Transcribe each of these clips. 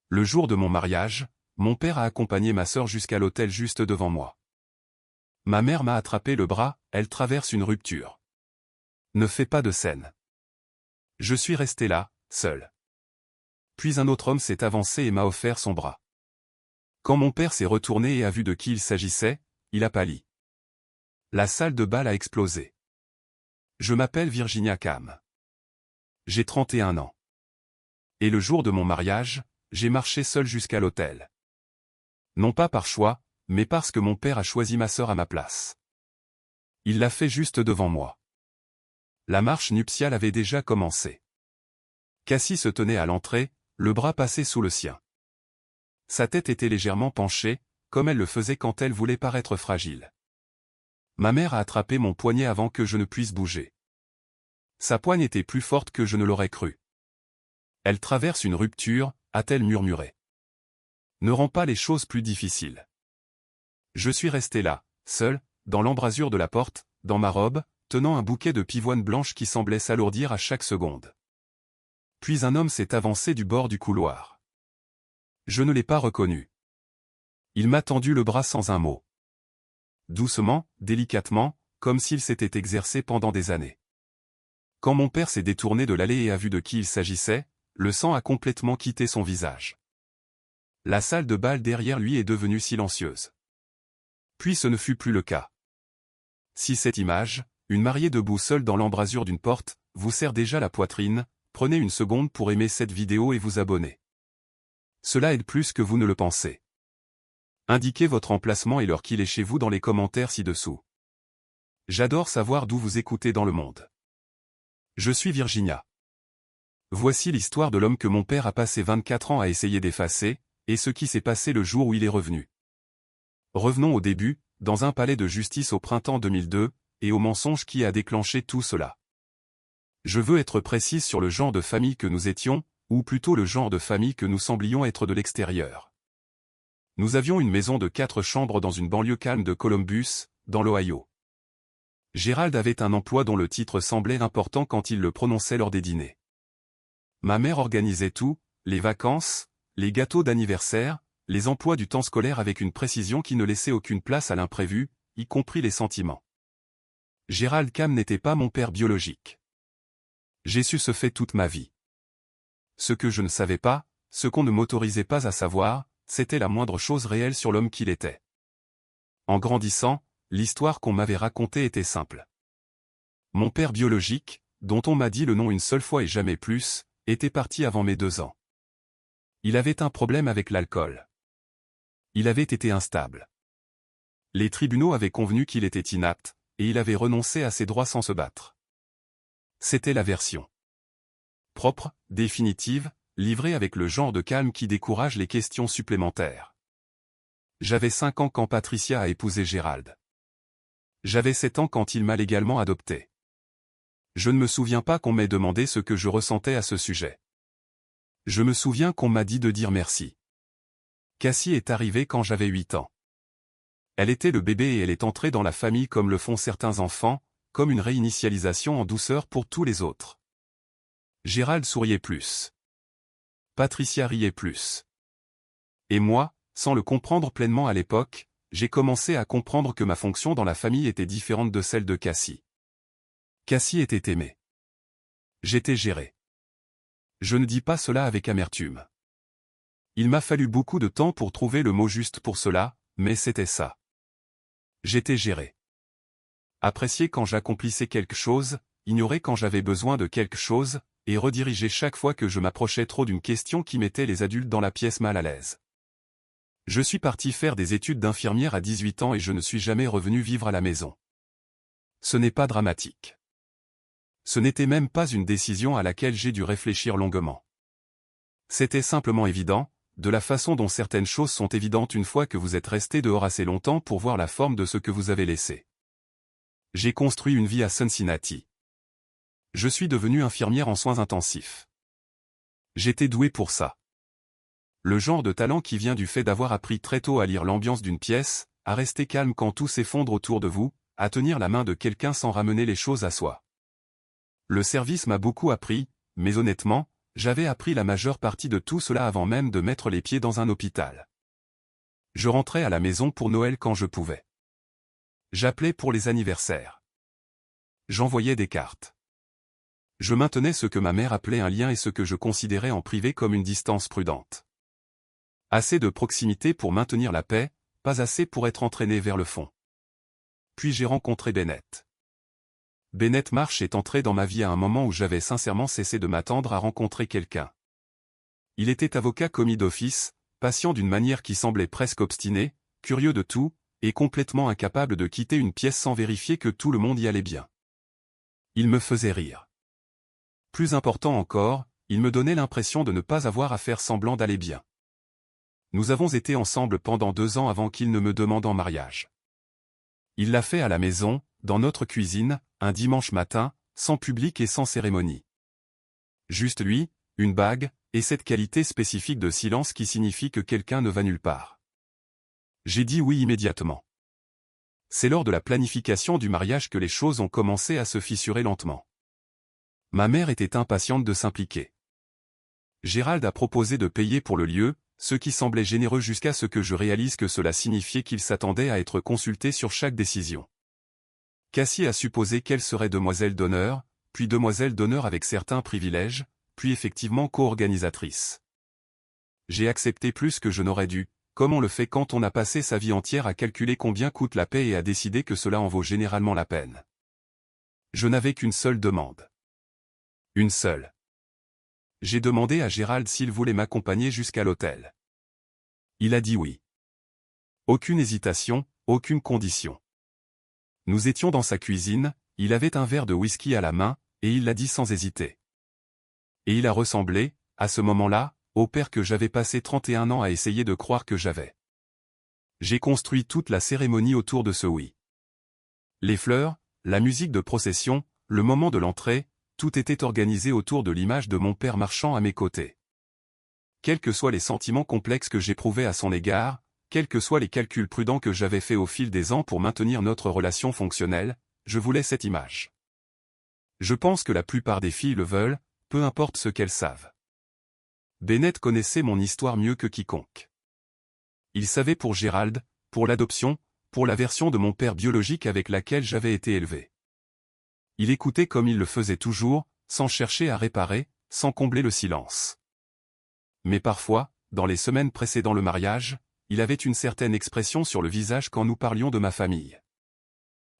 Le jour de mon mariage, mon père a accompagné ma sœur jusqu'à l'hôtel juste devant moi. Ma mère m'a attrapé le bras, elle traverse une rupture. Ne fais pas de scène. Je suis resté là, seul. Puis un autre homme s'est avancé et m'a offert son bras. Quand mon père s'est retourné et a vu de qui il s'agissait, il a pâli. La salle de bal a explosé. Je m'appelle Virginia Cam. J'ai 31 ans. Et le jour de mon mariage, j'ai marché seul jusqu'à l'hôtel. Non pas par choix, mais parce que mon père a choisi ma sœur à ma place. Il l'a fait juste devant moi. La marche nuptiale avait déjà commencé. Cassie se tenait à l'entrée, le bras passé sous le sien. Sa tête était légèrement penchée, comme elle le faisait quand elle voulait paraître fragile. Ma mère a attrapé mon poignet avant que je ne puisse bouger. Sa poigne était plus forte que je ne l'aurais cru. Elle traverse une rupture, a-t-elle murmuré. Ne rend pas les choses plus difficiles. Je suis resté là, seul, dans l'embrasure de la porte, dans ma robe, tenant un bouquet de pivoine blanche qui semblait s'alourdir à chaque seconde. Puis un homme s'est avancé du bord du couloir. Je ne l'ai pas reconnu. Il m'a tendu le bras sans un mot. Doucement, délicatement, comme s'il s'était exercé pendant des années. Quand mon père s'est détourné de l'allée et a vu de qui il s'agissait, le sang a complètement quitté son visage. La salle de bal derrière lui est devenue silencieuse. Puis ce ne fut plus le cas. Si cette image, une mariée debout seule dans l'embrasure d'une porte, vous serre déjà la poitrine, prenez une seconde pour aimer cette vidéo et vous abonner. Cela aide plus que vous ne le pensez. Indiquez votre emplacement et l'heure qu'il est chez vous dans les commentaires ci-dessous. J'adore savoir d'où vous écoutez dans le monde. Je suis Virginia. Voici l'histoire de l'homme que mon père a passé 24 ans à essayer d'effacer, et ce qui s'est passé le jour où il est revenu. Revenons au début, dans un palais de justice au printemps 2002, et au mensonge qui a déclenché tout cela. Je veux être précise sur le genre de famille que nous étions, ou plutôt le genre de famille que nous semblions être de l'extérieur. Nous avions une maison de 4 chambres dans une banlieue calme de Columbus, dans l'Ohio. Gérald avait un emploi dont le titre semblait important quand il le prononçait lors des dîners. Ma mère organisait tout, les vacances, les gâteaux d'anniversaire, les emplois du temps scolaire avec une précision qui ne laissait aucune place à l'imprévu, y compris les sentiments. Gérald Cam n'était pas mon père biologique. J'ai su ce fait toute ma vie. Ce que je ne savais pas, ce qu'on ne m'autorisait pas à savoir, c'était la moindre chose réelle sur l'homme qu'il était. En grandissant, l'histoire qu'on m'avait racontée était simple. Mon père biologique, dont on m'a dit le nom une seule fois et jamais plus, était parti avant mes 2 ans. Il avait un problème avec l'alcool. Il avait été instable. Les tribunaux avaient convenu qu'il était inapte, et il avait renoncé à ses droits sans se battre. C'était la version propre, définitive, livrée avec le genre de calme qui décourage les questions supplémentaires. J'avais 5 ans quand Patricia a épousé Gérald. J'avais 7 ans quand il m'a légalement adopté. Je ne me souviens pas qu'on m'ait demandé ce que je ressentais à ce sujet. Je me souviens qu'on m'a dit de dire merci. Cassie est arrivée quand j'avais 8 ans. Elle était le bébé et elle est entrée dans la famille comme le font certains enfants, comme une réinitialisation en douceur pour tous les autres. Gérald souriait plus. Patricia riait plus. Et moi, sans le comprendre pleinement à l'époque, j'ai commencé à comprendre que ma fonction dans la famille était différente de celle de Cassie. Cassie était aimée. J'étais géré. Je ne dis pas cela avec amertume. Il m'a fallu beaucoup de temps pour trouver le mot juste pour cela, mais c'était ça. J'étais géré. Apprécié quand j'accomplissais quelque chose, ignoré quand j'avais besoin de quelque chose, et redirigé chaque fois que je m'approchais trop d'une question qui mettait les adultes dans la pièce mal à l'aise. Je suis parti faire des études d'infirmière à 18 ans et je ne suis jamais revenu vivre à la maison. Ce n'est pas dramatique. Ce n'était même pas une décision à laquelle j'ai dû réfléchir longuement. C'était simplement évident, de la façon dont certaines choses sont évidentes une fois que vous êtes resté dehors assez longtemps pour voir la forme de ce que vous avez laissé. J'ai construit une vie à Cincinnati. Je suis devenu infirmière en soins intensifs. J'étais doué pour ça. Le genre de talent qui vient du fait d'avoir appris très tôt à lire l'ambiance d'une pièce, à rester calme quand tout s'effondre autour de vous, à tenir la main de quelqu'un sans ramener les choses à soi. Le service m'a beaucoup appris, mais honnêtement, J'avais appris la majeure partie de tout cela avant même de mettre les pieds dans un hôpital. Je rentrais à la maison pour Noël quand je pouvais. J'appelais pour les anniversaires. J'envoyais des cartes. Je maintenais ce que ma mère appelait un lien et ce que je considérais en privé comme une distance prudente. Assez de proximité pour maintenir la paix, pas assez pour être entraîné vers le fond. Puis j'ai rencontré Bennett. Bennett Marsh est entré dans ma vie à un moment où j'avais sincèrement cessé de m'attendre à rencontrer quelqu'un. Il était avocat commis d'office, patient d'une manière qui semblait presque obstinée, curieux de tout, et complètement incapable de quitter une pièce sans vérifier que tout le monde y allait bien. Il me faisait rire. Plus important encore, il me donnait l'impression de ne pas avoir à faire semblant d'aller bien. Nous avons été ensemble pendant 2 ans avant qu'il ne me demande en mariage. Il l'a fait à la maison, dans notre cuisine, un dimanche matin, sans public et sans cérémonie. Juste lui, une bague, et cette qualité spécifique de silence qui signifie que quelqu'un ne va nulle part. J'ai dit oui immédiatement. C'est lors de la planification du mariage que les choses ont commencé à se fissurer lentement. Ma mère était impatiente de s'impliquer. Gérald a proposé de payer pour le lieu, ce qui semblait généreux jusqu'à ce que je réalise que cela signifiait qu'il s'attendait à être consulté sur chaque décision. Cassie a supposé qu'elle serait demoiselle d'honneur, puis demoiselle d'honneur avec certains privilèges, puis effectivement co-organisatrice. J'ai accepté plus que je n'aurais dû, comme on le fait quand on a passé sa vie entière à calculer combien coûte la paix et à décider que cela en vaut généralement la peine. Je n'avais qu'une seule demande. Une seule. J'ai demandé à Gérald s'il voulait m'accompagner jusqu'à l'hôtel. Il a dit oui. Aucune hésitation, aucune condition. Nous étions dans sa cuisine, il avait un verre de whisky à la main, et il l'a dit sans hésiter. Et il a ressemblé, à ce moment-là, au père que j'avais passé 31 ans à essayer de croire que j'avais. J'ai construit toute la cérémonie autour de ce oui. Les fleurs, la musique de procession, le moment de l'entrée, tout était organisé autour de l'image de mon père marchant à mes côtés. Quels que soient les sentiments complexes que j'éprouvais à son égard, quels que soient les calculs prudents que j'avais faits au fil des ans pour maintenir notre relation fonctionnelle, je voulais cette image. Je pense que la plupart des filles le veulent, peu importe ce qu'elles savent. Bennett connaissait mon histoire mieux que quiconque. Il savait pour Gérald, pour l'adoption, pour la version de mon père biologique avec laquelle j'avais été élevé. Il écoutait comme il le faisait toujours, sans chercher à réparer, sans combler le silence. Mais parfois, dans les semaines précédant le mariage, il avait une certaine expression sur le visage quand nous parlions de ma famille.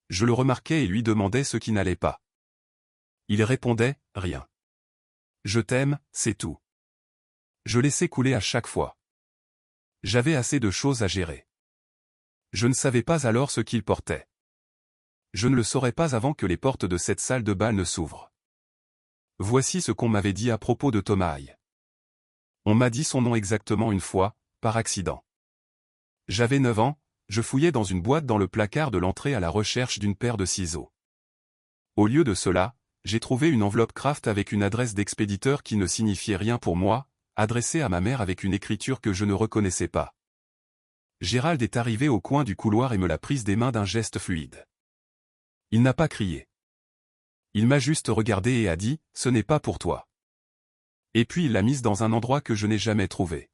Je le remarquais et lui demandais ce qui n'allait pas. Il répondait, rien. Je t'aime, c'est tout. Je laissais couler à chaque fois. J'avais assez de choses à gérer. Je ne savais pas alors ce qu'il portait. Je ne le saurais pas avant que les portes de cette salle de bal ne s'ouvrent. Voici ce qu'on m'avait dit à propos de Tomaï. On m'a dit son nom exactement une fois, par accident. J'avais 9 ans, je fouillais dans une boîte dans le placard de l'entrée à la recherche d'une paire de ciseaux. Au lieu de cela, j'ai trouvé une enveloppe Kraft avec une adresse d'expéditeur qui ne signifiait rien pour moi, adressée à ma mère avec une écriture que je ne reconnaissais pas. Gérald est arrivé au coin du couloir et me l'a prise des mains d'un geste fluide. Il n'a pas crié. Il m'a juste regardé et a dit, « Ce n'est pas pour toi. » Et puis il l'a mise dans un endroit que je n'ai jamais trouvé.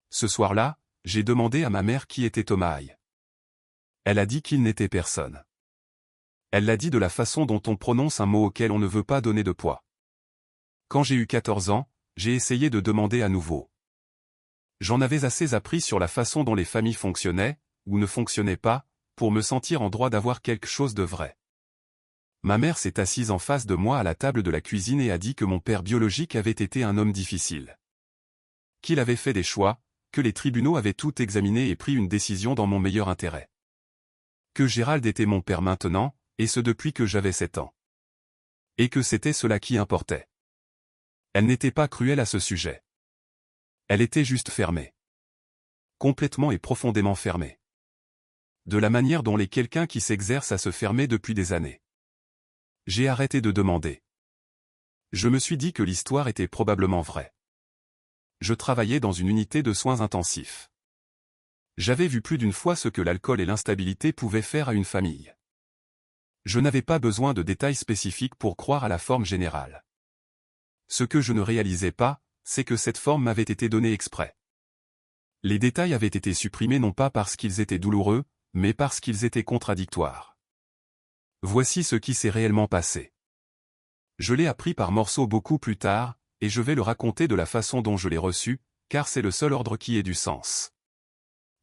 Ce soir-là, j'ai demandé à ma mère qui était Tomaï. Elle a dit qu'il n'était personne. Elle l'a dit de la façon dont on prononce un mot auquel on ne veut pas donner de poids. Quand j'ai eu 14 ans, j'ai essayé de demander à nouveau. J'en avais assez appris sur la façon dont les familles fonctionnaient, ou ne fonctionnaient pas, pour me sentir en droit d'avoir quelque chose de vrai. Ma mère s'est assise en face de moi à la table de la cuisine et a dit que mon père biologique avait été un homme difficile. Qu'il avait fait des choix, que les tribunaux avaient tout examiné et pris une décision dans mon meilleur intérêt. Que Gérald était mon père maintenant, et ce depuis que j'avais 7 ans. Et que c'était cela qui importait. Elle n'était pas cruelle à ce sujet. Elle était juste fermée. Complètement et profondément fermée. De la manière dont quelqu'un qui s'exerce à se fermer depuis des années. J'ai arrêté de demander. Je me suis dit que l'histoire était probablement vraie. Je travaillais dans une unité de soins intensifs. J'avais vu plus d'une fois ce que l'alcool et l'instabilité pouvaient faire à une famille. Je n'avais pas besoin de détails spécifiques pour croire à la forme générale. Ce que je ne réalisais pas, c'est que cette forme m'avait été donnée exprès. Les détails avaient été supprimés non pas parce qu'ils étaient douloureux, mais parce qu'ils étaient contradictoires. Voici ce qui s'est réellement passé. Je l'ai appris par morceaux beaucoup plus tard, et je vais le raconter de la façon dont je l'ai reçu, car c'est le seul ordre qui ait du sens.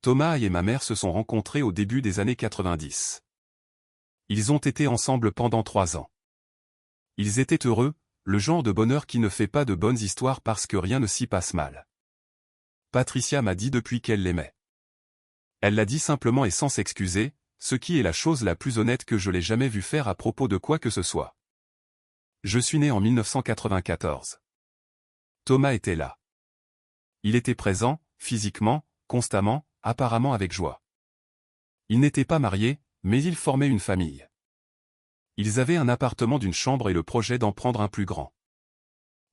Thomas et ma mère se sont rencontrés au début des années 90. Ils ont été ensemble pendant 3 ans. Ils étaient heureux, le genre de bonheur qui ne fait pas de bonnes histoires parce que rien ne s'y passe mal. Patricia m'a dit depuis qu'elle l'aimait. Elle l'a dit simplement et sans s'excuser, ce qui est la chose la plus honnête que je l'ai jamais vue faire à propos de quoi que ce soit. Je suis né en 1994. Thomas était là. Il était présent, physiquement, constamment, apparemment avec joie. Ils n'étaient pas mariés, mais ils formaient une famille. Ils avaient un appartement d'une chambre et le projet d'en prendre un plus grand.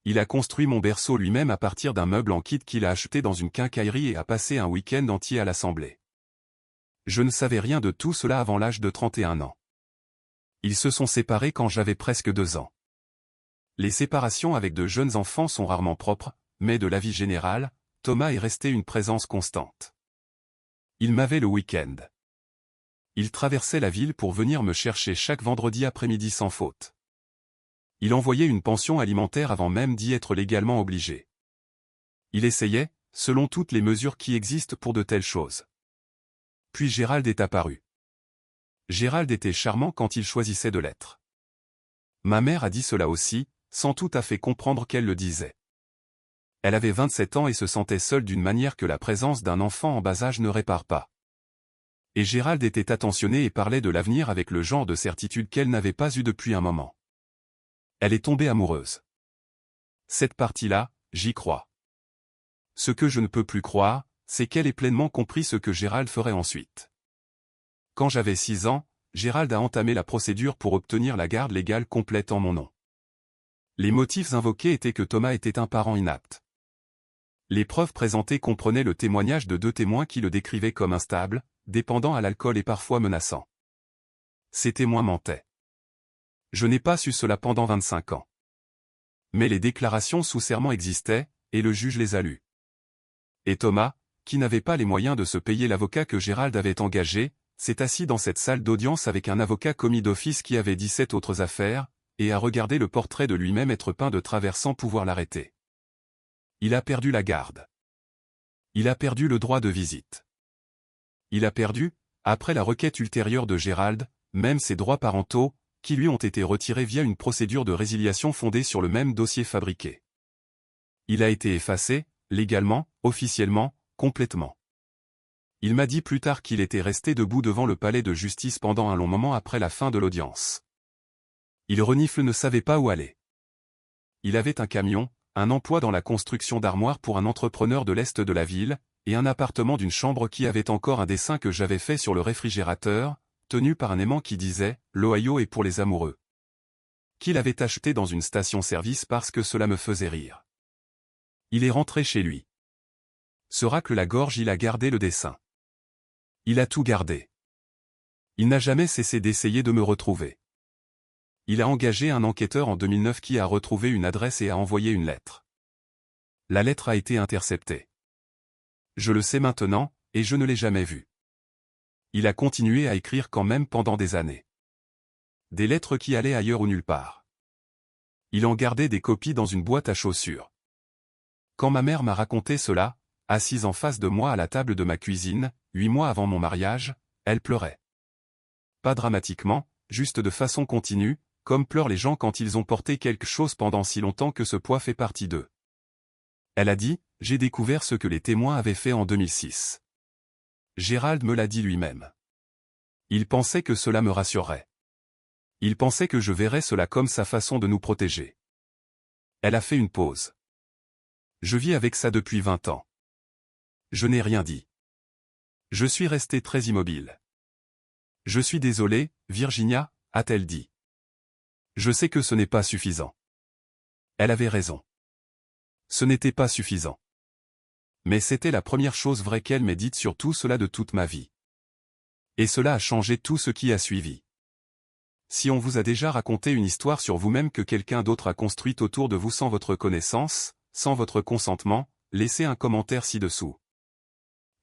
Il a construit mon berceau lui-même à partir d'un meuble en kit qu'il a acheté dans une quincaillerie et a passé un week-end entier à l'assembler. Je ne savais rien de tout cela avant l'âge de 31 ans. Ils se sont séparés quand j'avais presque 2 ans. Les séparations avec de jeunes enfants sont rarement propres, mais de la vie générale, Thomas est resté une présence constante. Il m'avait le week-end. Il traversait la ville pour venir me chercher chaque vendredi après-midi sans faute. Il envoyait une pension alimentaire avant même d'y être légalement obligé. Il essayait, selon toutes les mesures qui existent pour de telles choses. Puis Gérald est apparu. Gérald était charmant quand il choisissait de l'être. Ma mère a dit cela aussi, sans tout à fait comprendre qu'elle le disait. Elle avait 27 ans et se sentait seule d'une manière que la présence d'un enfant en bas âge ne répare pas. Et Gérald était attentionné et parlait de l'avenir avec le genre de certitude qu'elle n'avait pas eu depuis un moment. Elle est tombée amoureuse. Cette partie-là, j'y crois. Ce que je ne peux plus croire, c'est qu'elle ait pleinement compris ce que Gérald ferait ensuite. Quand j'avais 6 ans, Gérald a entamé la procédure pour obtenir la garde légale complète en mon nom. Les motifs invoqués étaient que Thomas était un parent inapte. Les preuves présentées comprenaient le témoignage de 2 témoins qui le décrivaient comme instable, dépendant à l'alcool et parfois menaçant. Ces témoins mentaient. Je n'ai pas su cela pendant 25 ans. Mais les déclarations sous serment existaient, et le juge les a lues. Et Thomas, qui n'avait pas les moyens de se payer l'avocat que Gérald avait engagé, s'est assis dans cette salle d'audience avec un avocat commis d'office qui avait 17 autres affaires, et a regardé le portrait de lui-même être peint de travers sans pouvoir l'arrêter. Il a perdu la garde. Il a perdu le droit de visite. Il a perdu, après la requête ultérieure de Gérald, même ses droits parentaux, qui lui ont été retirés via une procédure de résiliation fondée sur le même dossier fabriqué. Il a été effacé, légalement, officiellement, complètement. Il m'a dit plus tard qu'il était resté debout devant le palais de justice pendant un long moment après la fin de l'audience. Il renifle ne savait pas où aller. Il avait un camion, un emploi dans la construction d'armoires pour un entrepreneur de l'est de la ville, et un appartement d'une chambre qui avait encore un dessin que j'avais fait sur le réfrigérateur, tenu par un aimant qui disait « L'Ohio est pour les amoureux », qu'il avait acheté dans une station-service parce que cela me faisait rire. Il est rentré chez lui. Se racle la gorge, il a gardé le dessin. Il a tout gardé. Il n'a jamais cessé d'essayer de me retrouver. Il a engagé un enquêteur en 2009 qui a retrouvé une adresse et a envoyé une lettre. La lettre a été interceptée. Je le sais maintenant, et je ne l'ai jamais vu. Il a continué à écrire quand même pendant des années. Des lettres qui allaient ailleurs ou nulle part. Il en gardait des copies dans une boîte à chaussures. Quand ma mère m'a raconté cela, assise en face de moi à la table de ma cuisine, 8 mois avant mon mariage, elle pleurait. Pas dramatiquement, juste de façon continue, comme pleurent les gens quand ils ont porté quelque chose pendant si longtemps que ce poids fait partie d'eux. Elle a dit, j'ai découvert ce que les témoins avaient fait en 2006. Gérald me l'a dit lui-même. Il pensait que cela me rassurerait. Il pensait que je verrais cela comme sa façon de nous protéger. Elle a fait une pause. Je vis avec ça depuis 20 ans. Je n'ai rien dit. Je suis resté très immobile. Je suis désolé, Virginia, a-t-elle dit. Je sais que ce n'est pas suffisant. Elle avait raison. Ce n'était pas suffisant. Mais c'était la première chose vraie qu'elle m'ait dite sur tout cela de toute ma vie. Et cela a changé tout ce qui a suivi. si on vous a déjà raconté une histoire sur vous-même que quelqu'un d'autre a construite autour de vous sans votre connaissance, sans votre consentement, laissez un commentaire ci-dessous.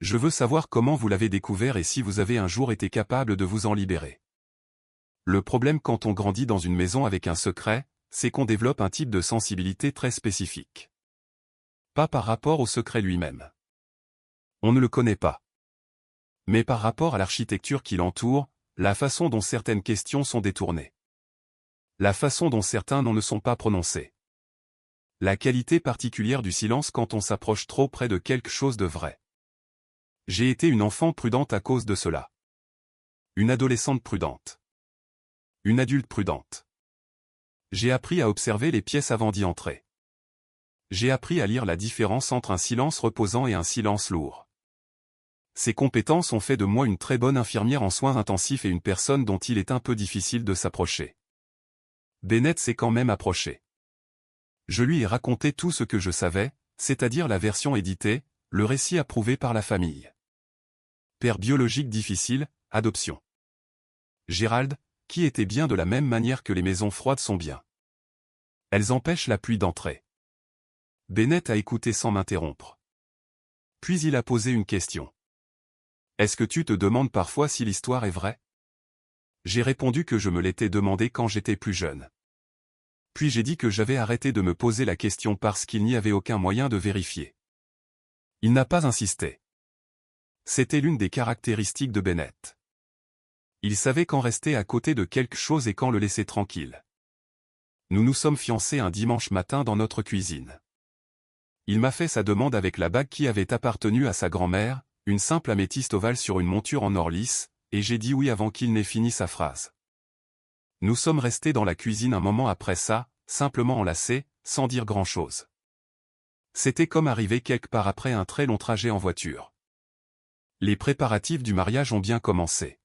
Je veux savoir comment vous l'avez découvert et si vous avez un jour été capable de vous en libérer. Le problème quand on grandit dans une maison avec un secret, c'est qu'on développe un type de sensibilité très spécifique. Pas par rapport au secret lui-même. On ne le connaît pas. Mais par rapport à l'architecture qui l'entoure, la façon dont certaines questions sont détournées. La façon dont certains noms ne sont pas prononcés. La qualité particulière du silence quand on s'approche trop près de quelque chose de vrai. J'ai été une enfant prudente à cause de cela. Une adolescente prudente. Une adulte prudente. J'ai appris à observer les pièces avant d'y entrer. J'ai appris à lire la différence entre un silence reposant et un silence lourd. Ces compétences ont fait de moi une très bonne infirmière en soins intensifs et une personne dont il est un peu difficile de s'approcher. Bennett s'est quand même approché. Je lui ai raconté tout ce que je savais, c'est-à-dire la version éditée, le récit approuvé par la famille. Père biologique difficile, adoption. Gérald, qui était bien de la même manière que les maisons froides sont bien. Elles empêchent la pluie d'entrer. Bennett a écouté sans m'interrompre. Puis il a posé une question. Est-ce que tu te demandes parfois si l'histoire est vraie? J'ai répondu que je me l'étais demandé quand j'étais plus jeune. Puis j'ai dit que j'avais arrêté de me poser la question parce qu'il n'y avait aucun moyen de vérifier. Il n'a pas insisté. C'était l'une des caractéristiques de Bennett. Il savait quand rester à côté de quelque chose et quand le laisser tranquille. Nous nous sommes fiancés un dimanche matin dans notre cuisine. Il m'a fait sa demande avec la bague qui avait appartenu à sa grand-mère, une simple améthyste ovale sur une monture en or lisse, et j'ai dit oui avant qu'il n'ait fini sa phrase. Nous sommes restés dans la cuisine un moment après ça, simplement enlacés, sans dire grand-chose. C'était comme arriver quelque part après un très long trajet en voiture. Les préparatifs du mariage ont bien commencé.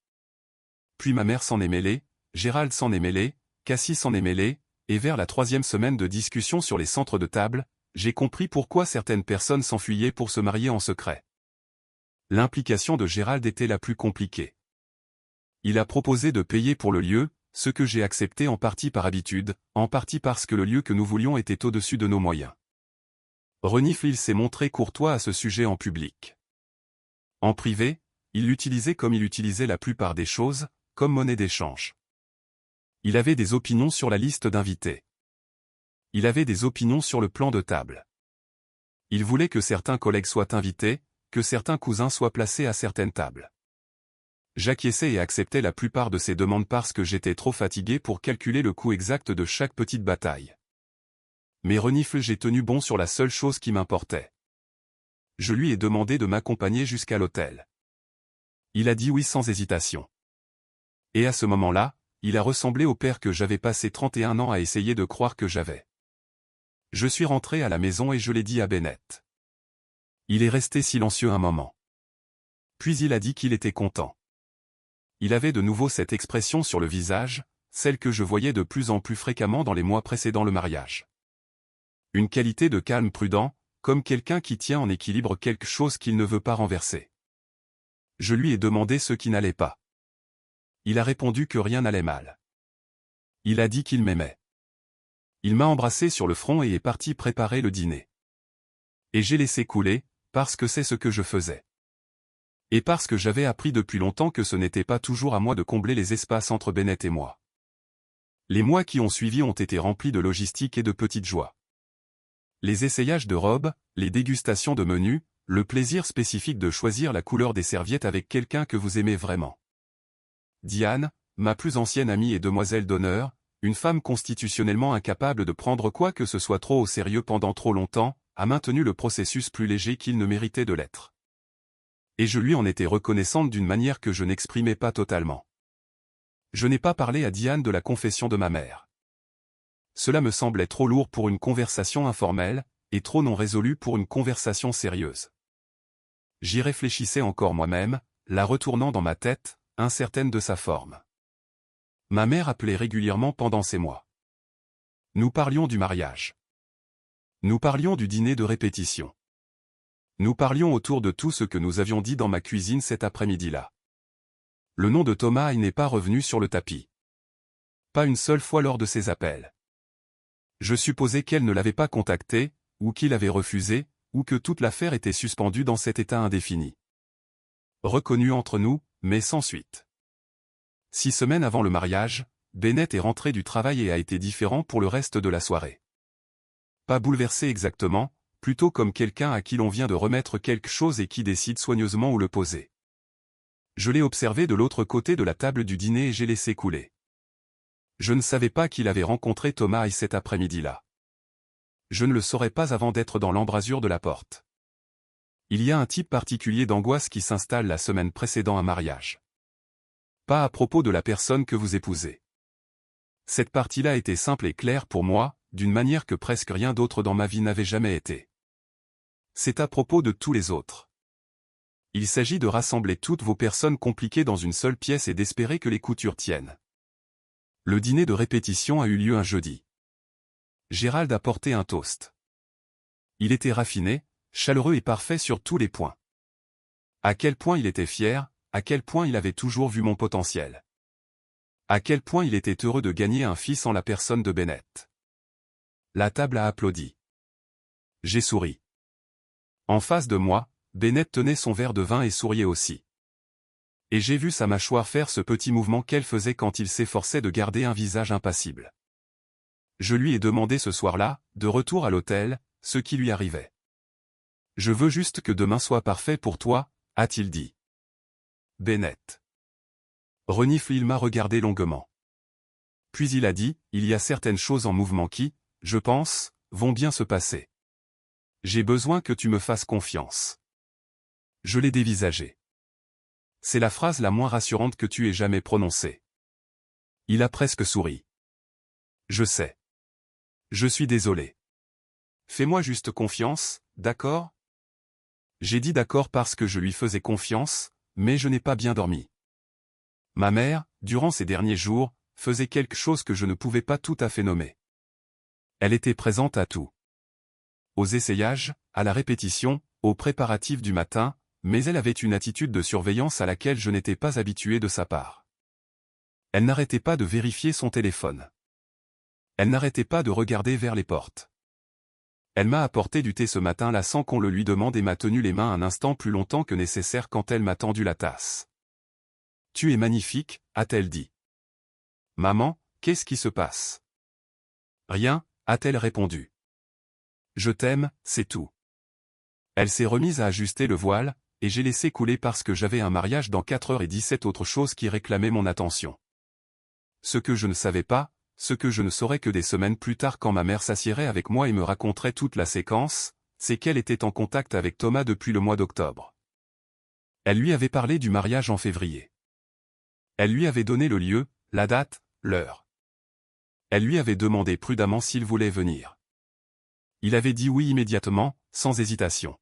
Puis ma mère s'en est mêlée, Gérald s'en est mêlé, Cassie s'en est mêlée, et vers la 3e semaine de discussion sur les centres de table, j'ai compris pourquoi certaines personnes s'enfuyaient pour se marier en secret. L'implication de Gérald était la plus compliquée. Il a proposé de payer pour le lieu, ce que j'ai accepté en partie par habitude, en partie parce que le lieu que nous voulions était au-dessus de nos moyens. Renifle s'est montré courtois à ce sujet en public. En privé, il l'utilisait comme il utilisait la plupart des choses, comme monnaie d'échange. Il avait des opinions sur la liste d'invités. Il avait des opinions sur le plan de table. Il voulait que certains collègues soient invités, que certains cousins soient placés à certaines tables. J'acquiesçais et acceptais la plupart de ses demandes parce que j'étais trop fatigué pour calculer le coût exact de chaque petite bataille. Mais Renifle, j'ai tenu bon sur la seule chose qui m'importait. Je lui ai demandé de m'accompagner jusqu'à l'hôtel. Il a dit oui sans hésitation. Et à ce moment-là, il a ressemblé au père que j'avais passé 31 ans à essayer de croire que j'avais. Je suis rentré à la maison et je l'ai dit à Bennett. Il est resté silencieux un moment. Puis il a dit qu'il était content. Il avait de nouveau cette expression sur le visage, celle que je voyais de plus en plus fréquemment dans les mois précédant le mariage. Une qualité de calme prudent, comme quelqu'un qui tient en équilibre quelque chose qu'il ne veut pas renverser. Je lui ai demandé ce qui n'allait pas. Il a répondu que rien n'allait mal. Il a dit qu'il m'aimait. Il m'a embrassé sur le front et est parti préparer le dîner. Et j'ai laissé couler, parce que c'est ce que je faisais. Et parce que j'avais appris depuis longtemps que ce n'était pas toujours à moi de combler les espaces entre Bennett et moi. Les mois qui ont suivi ont été remplis de logistique et de petites joies. Les essayages de robes, les dégustations de menus, le plaisir spécifique de choisir la couleur des serviettes avec quelqu'un que vous aimez vraiment. Diane, ma plus ancienne amie et demoiselle d'honneur, une femme constitutionnellement incapable de prendre quoi que ce soit trop au sérieux pendant trop longtemps, a maintenu le processus plus léger qu'il ne méritait de l'être. Et je lui en étais reconnaissante d'une manière que je n'exprimais pas totalement. Je n'ai pas parlé à Diane de la confession de ma mère. Cela me semblait trop lourd pour une conversation informelle, et trop non résolu pour une conversation sérieuse. J'y réfléchissais encore moi-même, la retournant dans ma tête, incertaine de sa forme. Ma mère appelait régulièrement pendant ces mois. Nous parlions du mariage. Nous parlions du dîner de répétition. Nous parlions autour de tout ce que nous avions dit dans ma cuisine cet après-midi-là. Le nom de Thomas n'est pas revenu sur le tapis. Pas une seule fois lors de ses appels. Je supposais qu'elle ne l'avait pas contacté, ou qu'il avait refusé, ou que toute l'affaire était suspendue dans cet état indéfini. Reconnu entre nous, mais sans suite. 6 semaines avant le mariage, Bennett est rentré du travail et a été différent pour le reste de la soirée. Pas bouleversé exactement, plutôt comme quelqu'un à qui l'on vient de remettre quelque chose et qui décide soigneusement où le poser. Je l'ai observé de l'autre côté de la table du dîner et j'ai laissé couler. Je ne savais pas qu'il avait rencontré Thomas cet après-midi-là. Je ne le saurais pas avant d'être dans l'embrasure de la porte. Il y a un type particulier d'angoisse qui s'installe la semaine précédant un mariage. Pas à propos de la personne que vous épousez. Cette partie-là était simple et claire pour moi, d'une manière que presque rien d'autre dans ma vie n'avait jamais été. C'est à propos de tous les autres. Il s'agit de rassembler toutes vos personnes compliquées dans une seule pièce et d'espérer que les coutures tiennent. Le dîner de répétition a eu lieu un jeudi. Gérald a porté un toast. Il était raffiné, chaleureux et parfait sur tous les points. À quel point il était fier, à quel point il avait toujours vu mon potentiel. À quel point il était heureux de gagner un fils en la personne de Bennett. La table a applaudi. J'ai souri. En face de moi, Bennett tenait son verre de vin et souriait aussi. Et j'ai vu sa mâchoire faire ce petit mouvement qu'elle faisait quand il s'efforçait de garder un visage impassible. Je lui ai demandé ce soir-là, de retour à l'hôtel, ce qui lui arrivait. « Je veux juste que demain soit parfait pour toi », a-t-il dit. Bennett. Renifle, il m'a regardé longuement. Puis il a dit, il y a certaines choses en mouvement qui, je pense, vont bien se passer. J'ai besoin que tu me fasses confiance. Je l'ai dévisagé. C'est la phrase la moins rassurante que tu aies jamais prononcée. Il a presque souri. Je sais. Je suis désolé. Fais-moi juste confiance, d'accord ? J'ai dit d'accord parce que je lui faisais confiance, mais je n'ai pas bien dormi. Ma mère, durant ces derniers jours, faisait quelque chose que je ne pouvais pas tout à fait nommer. Elle était présente à tout. Aux essayages, à la répétition, aux préparatifs du matin, mais elle avait une attitude de surveillance à laquelle je n'étais pas habitué de sa part. Elle n'arrêtait pas de vérifier son téléphone. Elle n'arrêtait pas de regarder vers les portes. Elle m'a apporté du thé ce matin-là sans qu'on le lui demande et m'a tenu les mains un instant plus longtemps que nécessaire quand elle m'a tendu la tasse. « Tu es magnifique », a-t-elle dit. « Maman, qu'est-ce qui se passe ?»« Rien », a-t-elle répondu. « Je t'aime, c'est tout. » Elle s'est remise à ajuster le voile, et j'ai laissé couler parce que j'avais un mariage dans 4h17 autre chose qui réclamait mon attention. Ce que je ne savais pas, ce que je ne saurais que des semaines plus tard quand ma mère s'assiérait avec moi et me raconterait toute la séquence, c'est qu'elle était en contact avec Thomas depuis le mois d'octobre. Elle lui avait parlé du mariage en février. Elle lui avait donné le lieu, la date, l'heure. Elle lui avait demandé prudemment s'il voulait venir. Il avait dit oui immédiatement, sans hésitation.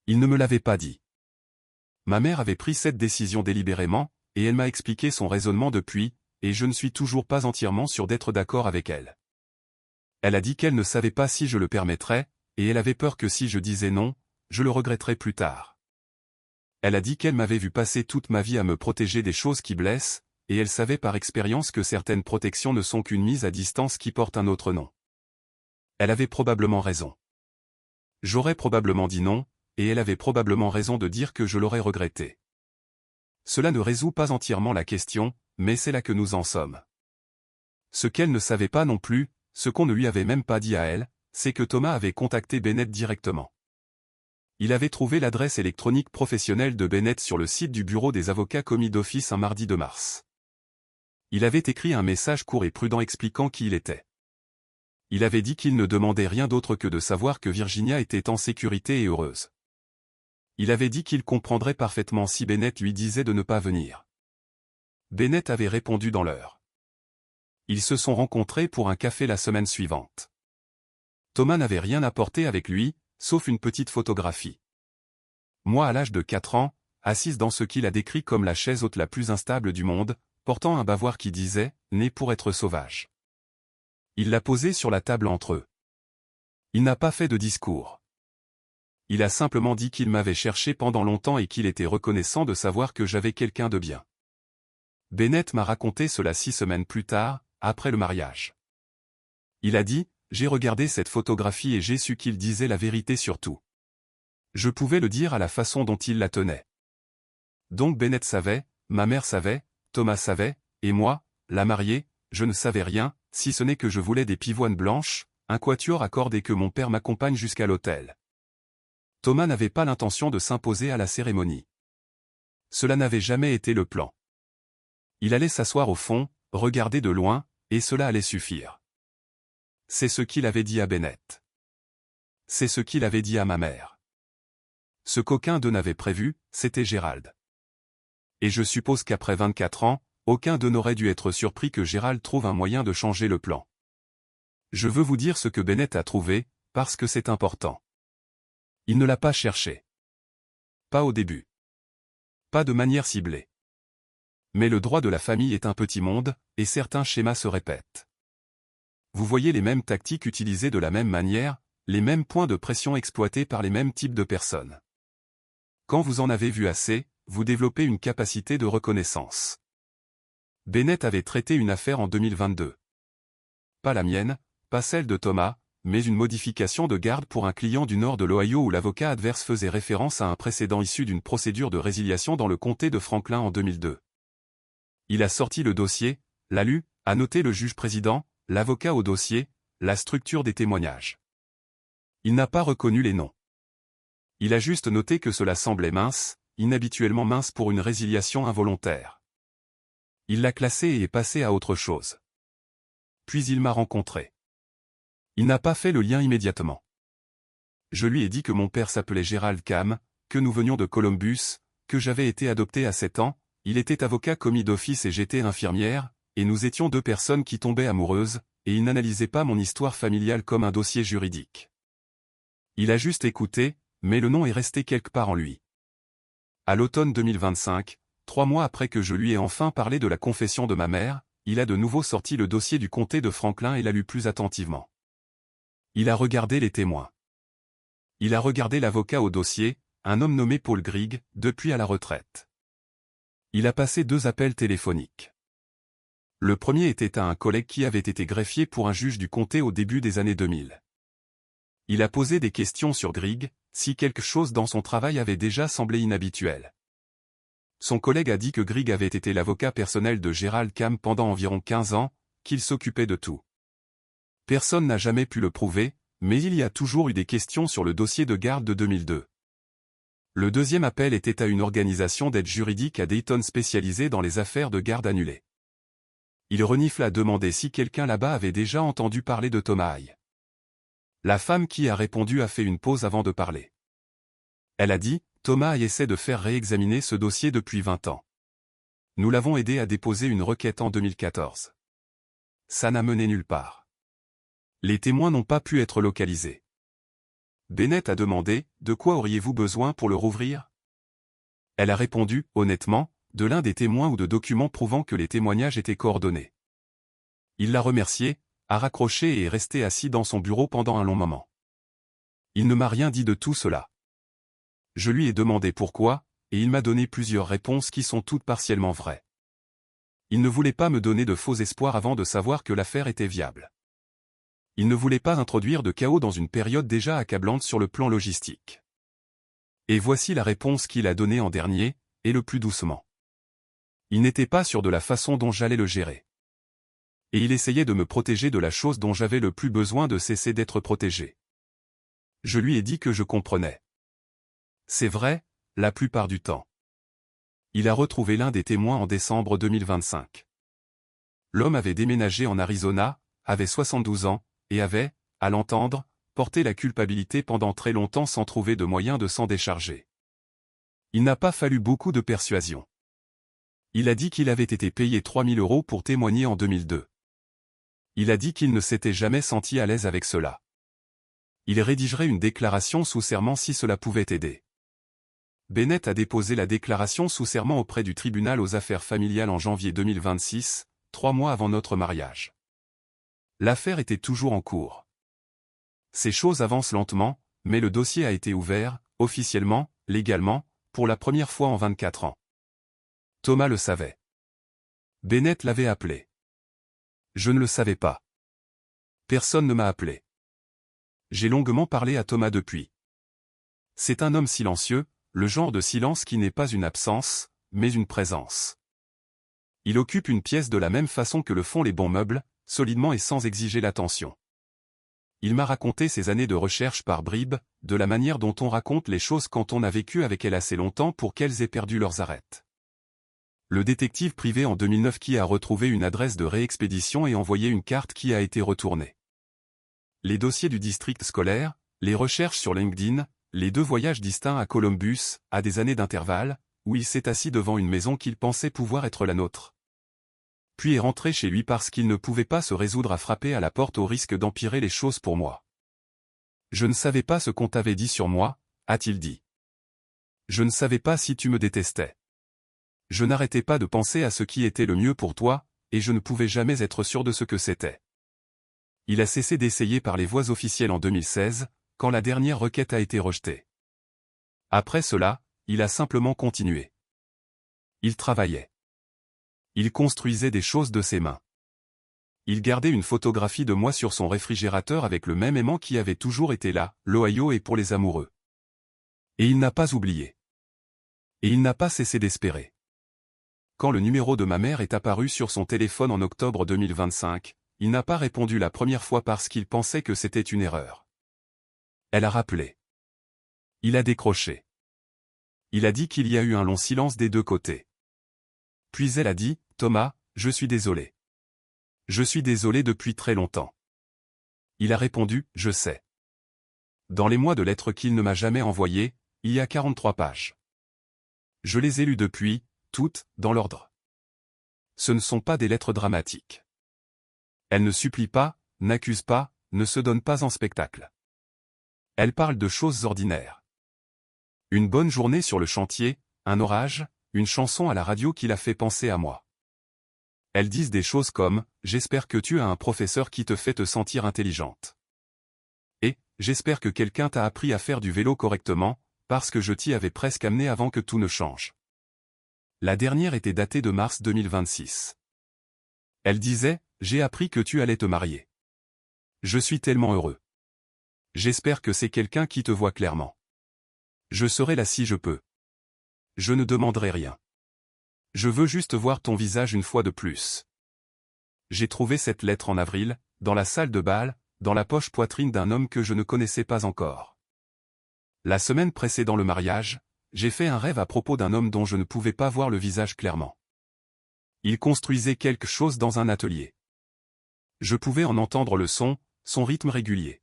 Il ne me l'avait pas dit. Ma mère avait pris cette décision délibérément, et elle m'a expliqué son raisonnement depuis, et je ne suis toujours pas entièrement sûr d'être d'accord avec elle. Elle a dit qu'elle ne savait pas si je le permettrais, et elle avait peur que si je disais non, je le regretterais plus tard. Elle a dit qu'elle m'avait vu passer toute ma vie à me protéger des choses qui blessent, et elle savait par expérience que certaines protections ne sont qu'une mise à distance qui porte un autre nom. Elle avait probablement raison. J'aurais probablement dit non, et elle avait probablement raison de dire que je l'aurais regretté. Cela ne résout pas entièrement la question, mais c'est là que nous en sommes. Ce qu'elle ne savait pas non plus, ce qu'on ne lui avait même pas dit à elle, c'est que Thomas avait contacté Bennett directement. Il avait trouvé l'adresse électronique professionnelle de Bennett sur le site du bureau des avocats commis d'office un mardi de mars. Il avait écrit un message court et prudent expliquant qui il était. Il avait dit qu'il ne demandait rien d'autre que de savoir que Virginia était en sécurité et heureuse. Il avait dit qu'il comprendrait parfaitement si Bennett lui disait de ne pas venir. Bennett avait répondu dans l'heure. Ils se sont rencontrés pour un café la semaine suivante. Thomas n'avait rien apporté avec lui, sauf une petite photographie. Moi à l'âge de 4 ans, assise dans ce qu'il a décrit comme la chaise haute la plus instable du monde, portant un bavoir qui disait « Né pour être sauvage ». Il l'a posé sur la table entre eux. Il n'a pas fait de discours. Il a simplement dit qu'il m'avait cherché pendant longtemps et qu'il était reconnaissant de savoir que j'avais quelqu'un de bien. Bennett m'a raconté cela 6 semaines plus tard, après le mariage. Il a dit, j'ai regardé cette photographie et j'ai su qu'il disait la vérité sur tout. Je pouvais le dire à la façon dont il la tenait. Donc Bennett savait, ma mère savait, Thomas savait, et moi, la mariée, je ne savais rien, si ce n'est que je voulais des pivoines blanches, un quatuor à cordes et que mon père m'accompagne jusqu'à l'autel. Thomas n'avait pas l'intention de s'imposer à la cérémonie. Cela n'avait jamais été le plan. Il allait s'asseoir au fond, regarder de loin, et cela allait suffire. C'est ce qu'il avait dit à Bennett. C'est ce qu'il avait dit à ma mère. Ce qu'aucun d'eux n'avait prévu, c'était Gérald. Et je suppose qu'après 24 ans, aucun d'eux n'aurait dû être surpris que Gérald trouve un moyen de changer le plan. Je veux vous dire ce que Bennett a trouvé, parce que c'est important. Il ne l'a pas cherché. Pas au début. Pas de manière ciblée. Mais le droit de la famille est un petit monde, et certains schémas se répètent. Vous voyez les mêmes tactiques utilisées de la même manière, les mêmes points de pression exploités par les mêmes types de personnes. Quand vous en avez vu assez, vous développez une capacité de reconnaissance. Bennett avait traité une affaire en 2022. Pas la mienne, pas celle de Thomas, mais une modification de garde pour un client du nord de l'Ohio où l'avocat adverse faisait référence à un précédent issu d'une procédure de résiliation dans le comté de Franklin en 2002. Il a sorti le dossier, l'a lu, a noté le juge-président, l'avocat au dossier, la structure des témoignages. Il n'a pas reconnu les noms. Il a juste noté que cela semblait mince, inhabituellement mince pour une résiliation involontaire. Il l'a classé et est passé à autre chose. Puis il m'a rencontré. Il n'a pas fait le lien immédiatement. Je lui ai dit que mon père s'appelait Gérald Cam, que nous venions de Columbus, que j'avais été adopté à 7 ans, il était avocat commis d'office et j'étais infirmière, et nous étions deux personnes qui tombaient amoureuses, et il n'analysait pas mon histoire familiale comme un dossier juridique. Il a juste écouté, mais le nom est resté quelque part en lui. À l'automne 2025, 3 mois après que je lui ai enfin parlé de la confession de ma mère, il a de nouveau sorti le dossier du comté de Franklin et l'a lu plus attentivement. Il a regardé les témoins. Il a regardé l'avocat au dossier, un homme nommé Paul Grigg, depuis à la retraite. Il a passé 2 appels téléphoniques. Le premier était à un collègue qui avait été greffier pour un juge du comté au début des années 2000. Il a posé des questions sur Grigg, si quelque chose dans son travail avait déjà semblé inhabituel. Son collègue a dit que Grigg avait été l'avocat personnel de Gérald Cam pendant environ 15 ans, qu'il s'occupait de tout. Personne n'a jamais pu le prouver, mais il y a toujours eu des questions sur le dossier de garde de 2002. Le deuxième appel était à une organisation d'aide juridique à Dayton spécialisée dans les affaires de garde annulées. Il renifle à demander si quelqu'un là-bas avait déjà entendu parler de Thomas Haye. La femme qui a répondu a fait une pause avant de parler. Elle a dit, Thomas Haye essaie de faire réexaminer ce dossier depuis 20 ans. Nous l'avons aidé à déposer une requête en 2014. Ça n'a mené nulle part. Les témoins n'ont pas pu être localisés. Bennett a demandé, de quoi auriez-vous besoin pour le rouvrir? Elle a répondu, honnêtement, de l'un des témoins ou de documents prouvant que les témoignages étaient coordonnés. Il l'a remercié, a raccroché et est resté assis dans son bureau pendant un long moment. Il ne m'a rien dit de tout cela. Je lui ai demandé pourquoi, et il m'a donné plusieurs réponses qui sont toutes partiellement vraies. Il ne voulait pas me donner de faux espoirs avant de savoir que l'affaire était viable. Il ne voulait pas introduire de chaos dans une période déjà accablante sur le plan logistique. Et voici la réponse qu'il a donnée en dernier, et le plus doucement. Il n'était pas sûr de la façon dont j'allais le gérer. Et il essayait de me protéger de la chose dont j'avais le plus besoin de cesser d'être protégé. Je lui ai dit que je comprenais. C'est vrai, la plupart du temps. Il a retrouvé l'un des témoins en décembre 2025. L'homme avait déménagé en Arizona, avait 72 ans, et avait, à l'entendre, porté la culpabilité pendant très longtemps sans trouver de moyen de s'en décharger. Il n'a pas fallu beaucoup de persuasion. Il a dit qu'il avait été payé 3 000 € pour témoigner en 2002. Il a dit qu'il ne s'était jamais senti à l'aise avec cela. Il rédigerait une déclaration sous serment si cela pouvait aider. Bennett a déposé la déclaration sous serment auprès du tribunal aux affaires familiales en janvier 2026, 3 mois avant notre mariage. L'affaire était toujours en cours. Ces choses avancent lentement, mais le dossier a été ouvert, officiellement, légalement, pour la première fois en 24 ans. Thomas le savait. Bennett l'avait appelé. Je ne le savais pas. Personne ne m'a appelé. J'ai longuement parlé à Thomas depuis. C'est un homme silencieux, le genre de silence qui n'est pas une absence, mais une présence. Il occupe une pièce de la même façon que le font les bons meubles, solidement et sans exiger l'attention. Il m'a raconté ses années de recherche par bribes, de la manière dont on raconte les choses quand on a vécu avec elle assez longtemps pour qu'elles aient perdu leurs arêtes. Le détective privé en 2009 qui a retrouvé une adresse de réexpédition et envoyé une carte qui a été retournée. Les dossiers du district scolaire, les recherches sur LinkedIn, les 2 voyages distincts à Columbus, à des années d'intervalle, où il s'est assis devant une maison qu'il pensait pouvoir être la nôtre. Puis est rentré chez lui parce qu'il ne pouvait pas se résoudre à frapper à la porte au risque d'empirer les choses pour moi. Je ne savais pas ce qu'on t'avait dit sur moi, a-t-il dit. Je ne savais pas si tu me détestais. Je n'arrêtais pas de penser à ce qui était le mieux pour toi, et je ne pouvais jamais être sûr de ce que c'était. Il a cessé d'essayer par les voies officielles en 2016, quand la dernière requête a été rejetée. Après cela, il a simplement continué. Il travaillait. Il construisait des choses de ses mains. Il gardait une photographie de moi sur son réfrigérateur avec le même aimant qui avait toujours été là, l'Ohio est pour les amoureux. Et il n'a pas oublié. Et il n'a pas cessé d'espérer. Quand le numéro de ma mère est apparu sur son téléphone en octobre 2025, il n'a pas répondu la première fois parce qu'il pensait que c'était une erreur. Elle a rappelé. Il a décroché. Il a dit qu'il y a eu un long silence des 2 côtés. Puis elle a dit, « Thomas, je suis désolé. Je suis désolé depuis très longtemps. » Il a répondu, « Je sais. » Dans les mois de lettres qu'il ne m'a jamais envoyées, il y a 43 pages. Je les ai lues depuis, toutes, dans l'ordre. Ce ne sont pas des lettres dramatiques. Elle ne supplie pas, n'accuse pas, ne se donne pas en spectacle. Elle parle de choses ordinaires. Une bonne journée sur le chantier, un orage, une chanson à la radio qui l'a fait penser à moi. Elles disent des choses comme « J'espère que tu as un professeur qui te fait te sentir intelligente. » Et « J'espère que quelqu'un t'a appris à faire du vélo correctement, parce que je t'y avais presque amené avant que tout ne change. » La dernière était datée de mars 2026. Elle disait « J'ai appris que tu allais te marier. Je suis tellement heureux. J'espère que c'est quelqu'un qui te voit clairement. Je serai là si je peux. Je ne demanderai rien. Je veux juste voir ton visage une fois de plus. » J'ai trouvé cette lettre en avril, dans la salle de bal, dans la poche poitrine d'un homme que je ne connaissais pas encore. La semaine précédant le mariage, j'ai fait un rêve à propos d'un homme dont je ne pouvais pas voir le visage clairement. Il construisait quelque chose dans un atelier. Je pouvais en entendre le son, son rythme régulier.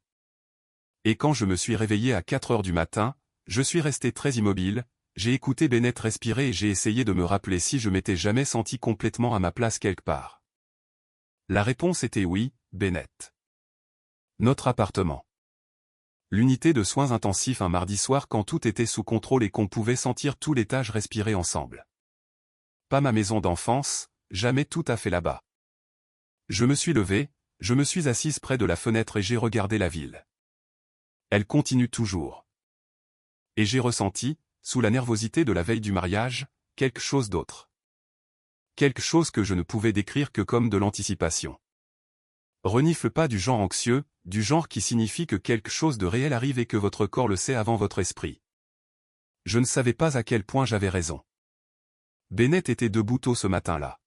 Et quand je me suis réveillé à 4 heures du matin, je suis resté très immobile, j'ai écouté Bennett respirer et j'ai essayé de me rappeler si je m'étais jamais senti complètement à ma place quelque part. La réponse était oui, Bennett. Notre appartement. L'unité de soins intensifs un mardi soir quand tout était sous contrôle et qu'on pouvait sentir tout l'étage respirer ensemble. Pas ma maison d'enfance, jamais tout à fait là-bas. Je me suis levé, je me suis assise près de la fenêtre et j'ai regardé la ville. Elle continue toujours. Et j'ai ressenti, sous la nervosité de la veille du mariage, quelque chose d'autre. Quelque chose que je ne pouvais décrire que comme de l'anticipation. Renifle pas du genre anxieux, du genre qui signifie que quelque chose de réel arrive et que votre corps le sait avant votre esprit. Je ne savais pas à quel point j'avais raison. Bennett était debout tôt ce matin-là.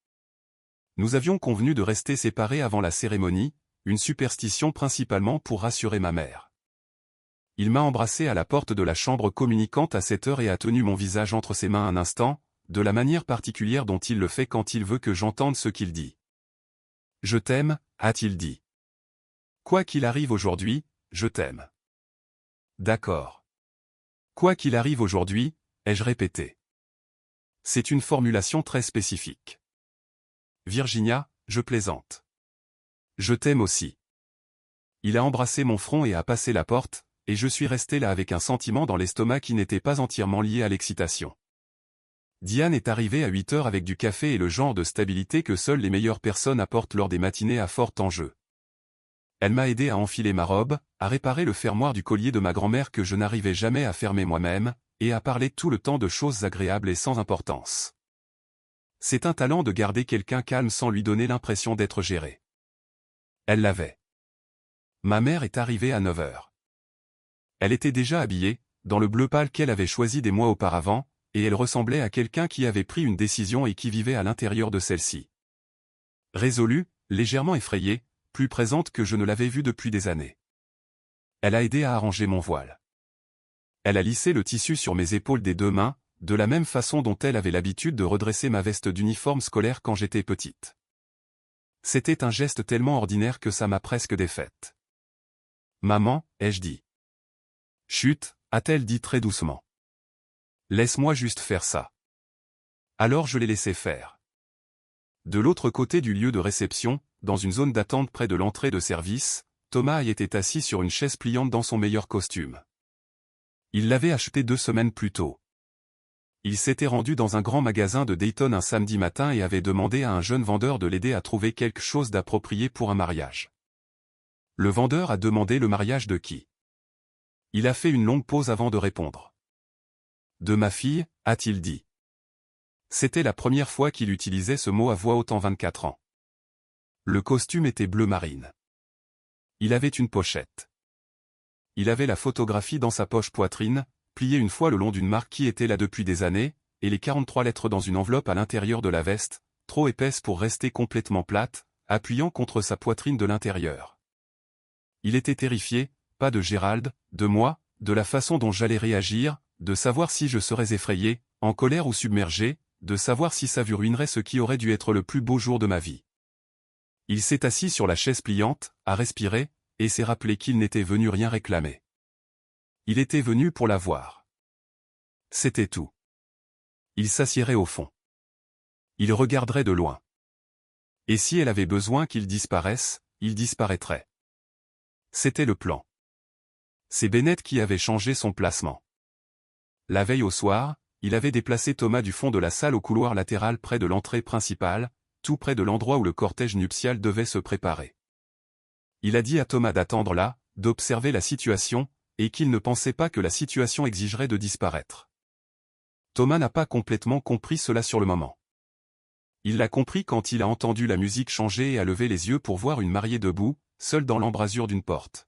Nous avions convenu de rester séparés avant la cérémonie, une superstition principalement pour rassurer ma mère. Il m'a embrassé à la porte de la chambre communicante à 7 heures et a tenu mon visage entre ses mains un instant, de la manière particulière dont il le fait quand il veut que j'entende ce qu'il dit. « Je t'aime », a-t-il dit. « Quoi qu'il arrive aujourd'hui, je t'aime. » D'accord. « Quoi qu'il arrive aujourd'hui », ai-je répété. C'est une formulation très spécifique. Virginia, je plaisante. Je t'aime aussi. Il a embrassé mon front et a passé la porte, et je suis resté là avec un sentiment dans l'estomac qui n'était pas entièrement lié à l'excitation. Diane est arrivée à 8 heures avec du café et le genre de stabilité que seules les meilleures personnes apportent lors des matinées à fort enjeu. Elle m'a aidé à enfiler ma robe, à réparer le fermoir du collier de ma grand-mère que je n'arrivais jamais à fermer moi-même, et à parler tout le temps de choses agréables et sans importance. C'est un talent de garder quelqu'un calme sans lui donner l'impression d'être géré. Elle l'avait. Ma mère est arrivée à 9 heures. Elle était déjà habillée, dans le bleu pâle qu'elle avait choisi des mois auparavant, et elle ressemblait à quelqu'un qui avait pris une décision et qui vivait à l'intérieur de celle-ci. Résolue, légèrement effrayée, plus présente que je ne l'avais vue depuis des années. Elle a aidé à arranger mon voile. Elle a lissé le tissu sur mes épaules des 2 mains, de la même façon dont elle avait l'habitude de redresser ma veste d'uniforme scolaire quand j'étais petite. C'était un geste tellement ordinaire que ça m'a presque défaite. « Maman », ai-je dit. « Chut », a-t-elle dit très doucement. « Laisse-moi juste faire ça. » Alors je l'ai laissé faire. De l'autre côté du lieu de réception, dans une zone d'attente près de l'entrée de service, Thomas y était assis sur une chaise pliante dans son meilleur costume. Il l'avait acheté 2 semaines plus tôt. Il s'était rendu dans un grand magasin de Dayton un samedi matin et avait demandé à un jeune vendeur de l'aider à trouver quelque chose d'approprié pour un mariage. Le vendeur a demandé le mariage de qui? Il a fait une longue pause avant de répondre. De ma fille, a-t-il dit. C'était la première fois qu'il utilisait ce mot à voix haute en 24 ans. Le costume était bleu marine. Il avait une pochette. Il avait la photographie dans sa poche poitrine, pliée une fois le long d'une marque qui était là depuis des années, et les 43 lettres dans une enveloppe à l'intérieur de la veste, trop épaisse pour rester complètement plate, appuyant contre sa poitrine de l'intérieur. Il était terrifié, pas de Gérald, de moi, de la façon dont j'allais réagir, de savoir si je serais effrayé, en colère ou submergé, de savoir si sa vue ruinerait ce qui aurait dû être le plus beau jour de ma vie. Il s'est assis sur la chaise pliante, a respiré, et s'est rappelé qu'il n'était venu rien réclamer. Il était venu pour la voir. C'était tout. Il s'assiérait au fond. Il regarderait de loin. Et si elle avait besoin qu'il disparaisse, il disparaîtrait. C'était le plan. C'est Bennett qui avait changé son placement. La veille au soir, il avait déplacé Thomas du fond de la salle au couloir latéral près de l'entrée principale, tout près de l'endroit où le cortège nuptial devait se préparer. Il a dit à Thomas d'attendre là, d'observer la situation, et qu'il ne pensait pas que la situation exigerait de disparaître. Thomas n'a pas complètement compris cela sur le moment. Il l'a compris quand il a entendu la musique changer et a levé les yeux pour voir une mariée debout, seule dans l'embrasure d'une porte.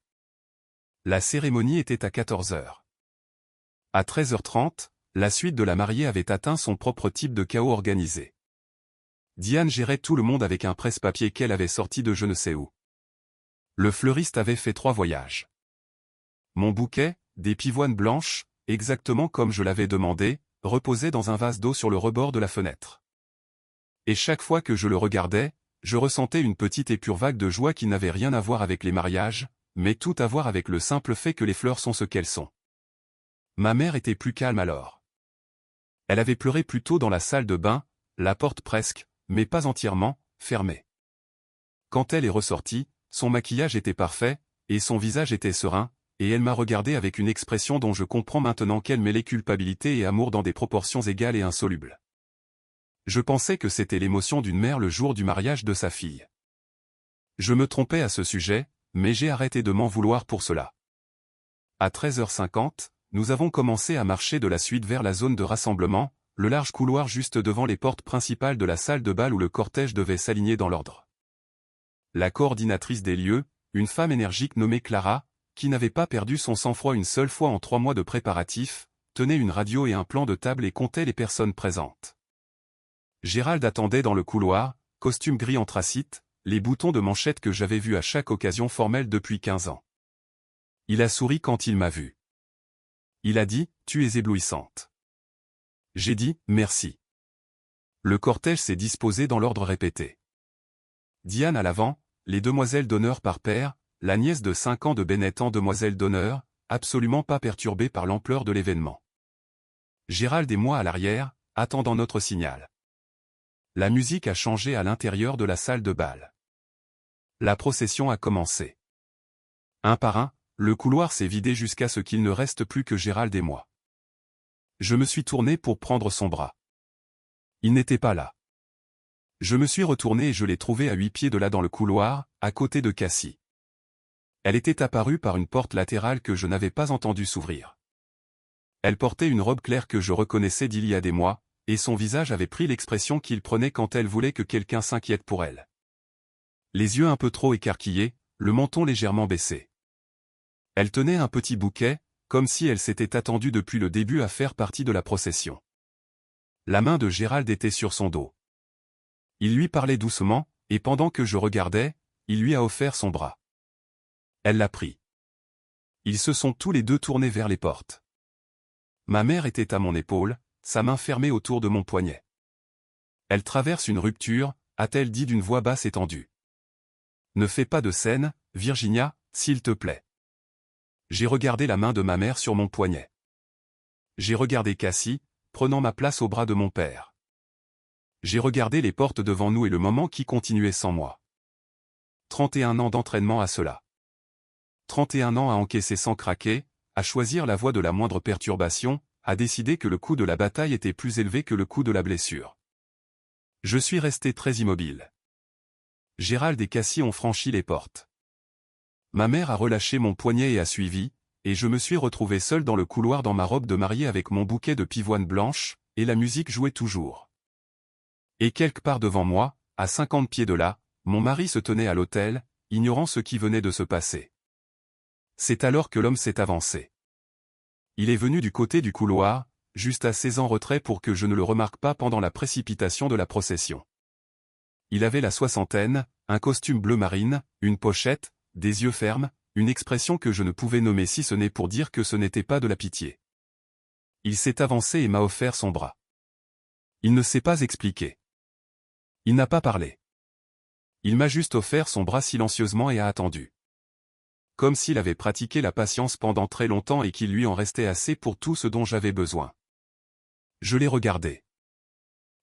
La cérémonie était à 14 heures. À 13h30, la suite de la mariée avait atteint son propre type de chaos organisé. Diane gérait tout le monde avec un presse-papier qu'elle avait sorti de je ne sais où. Le fleuriste avait fait 3 voyages. Mon bouquet, des pivoines blanches, exactement comme je l'avais demandé, reposait dans un vase d'eau sur le rebord de la fenêtre. Et chaque fois que je le regardais, je ressentais une petite et pure vague de joie qui n'avait rien à voir avec les mariages, mais tout à voir avec le simple fait que les fleurs sont ce qu'elles sont. Ma mère était plus calme alors. Elle avait pleuré plus tôt dans la salle de bain, la porte presque, mais pas entièrement, fermée. Quand elle est ressortie, son maquillage était parfait, et son visage était serein, et elle m'a regardé avec une expression dont je comprends maintenant qu'elle mêlait culpabilité et amour dans des proportions égales et insolubles. Je pensais que c'était l'émotion d'une mère le jour du mariage de sa fille. Je me trompais à ce sujet, mais j'ai arrêté de m'en vouloir pour cela. À 13h50, nous avons commencé à marcher de la suite vers la zone de rassemblement, le large couloir juste devant les portes principales de la salle de bal où le cortège devait s'aligner dans l'ordre. La coordinatrice des lieux, une femme énergique nommée Clara, qui n'avait pas perdu son sang-froid une seule fois en 3 mois de préparatifs, tenait une radio et un plan de table et comptait les personnes présentes. Gérald attendait dans le couloir, costume gris anthracite, les boutons de manchette que j'avais vus à chaque occasion formelle depuis 15 ans. Il a souri quand il m'a vu. Il a dit, « Tu es éblouissante ». J'ai dit, « Merci ». Le cortège s'est disposé dans l'ordre répété. Diane à l'avant, les demoiselles d'honneur par paire, la nièce de 5 ans de Bennett en demoiselle d'honneur, absolument pas perturbée par l'ampleur de l'événement. Gérald et moi à l'arrière, attendant notre signal. La musique a changé à l'intérieur de la salle de bal. La procession a commencé. Un par un, le couloir s'est vidé jusqu'à ce qu'il ne reste plus que Gérald et moi. Je me suis tourné pour prendre son bras. Il n'était pas là. Je me suis retourné et je l'ai trouvé à 8 pieds de là dans le couloir, à côté de Cassie. Elle était apparue par une porte latérale que je n'avais pas entendu s'ouvrir. Elle portait une robe claire que je reconnaissais d'il y a des mois, et son visage avait pris l'expression qu'il prenait quand elle voulait que quelqu'un s'inquiète pour elle. Les yeux un peu trop écarquillés, le menton légèrement baissé. Elle tenait un petit bouquet, comme si elle s'était attendue depuis le début à faire partie de la procession. La main de Gérald était sur son dos. Il lui parlait doucement, et pendant que je regardais, il lui a offert son bras. Elle l'a pris. Ils se sont tous les deux tournés vers les portes. Ma mère était à mon épaule, sa main fermée autour de mon poignet. Elle traverse une rupture, a-t-elle dit d'une voix basse et tendue. Ne fais pas de scène, Virginia, s'il te plaît. J'ai regardé la main de ma mère sur mon poignet. J'ai regardé Cassie, prenant ma place au bras de mon père. J'ai regardé les portes devant nous et le moment qui continuait sans moi. 31 ans d'entraînement à cela. 31 ans à encaisser sans craquer, à choisir la voie de la moindre perturbation, à décider que le coût de la bataille était plus élevé que le coût de la blessure. Je suis resté très immobile. Gérald et Cassie ont franchi les portes. Ma mère a relâché mon poignet et a suivi, et je me suis retrouvé seul dans le couloir dans ma robe de mariée avec mon bouquet de pivoine blanche, et la musique jouait toujours. Et quelque part devant moi, à 50 pieds de là, mon mari se tenait à l'autel, ignorant ce qui venait de se passer. C'est alors que l'homme s'est avancé. Il est venu du côté du couloir, juste assez en retrait pour que je ne le remarque pas pendant la précipitation de la procession. Il avait la soixantaine, un costume bleu marine, une pochette, des yeux fermes, une expression que je ne pouvais nommer si ce n'est pour dire que ce n'était pas de la pitié. Il s'est avancé et m'a offert son bras. Il ne s'est pas expliqué. Il n'a pas parlé. Il m'a juste offert son bras silencieusement et a attendu. Comme s'il avait pratiqué la patience pendant très longtemps et qu'il lui en restait assez pour tout ce dont j'avais besoin. Je l'ai regardé.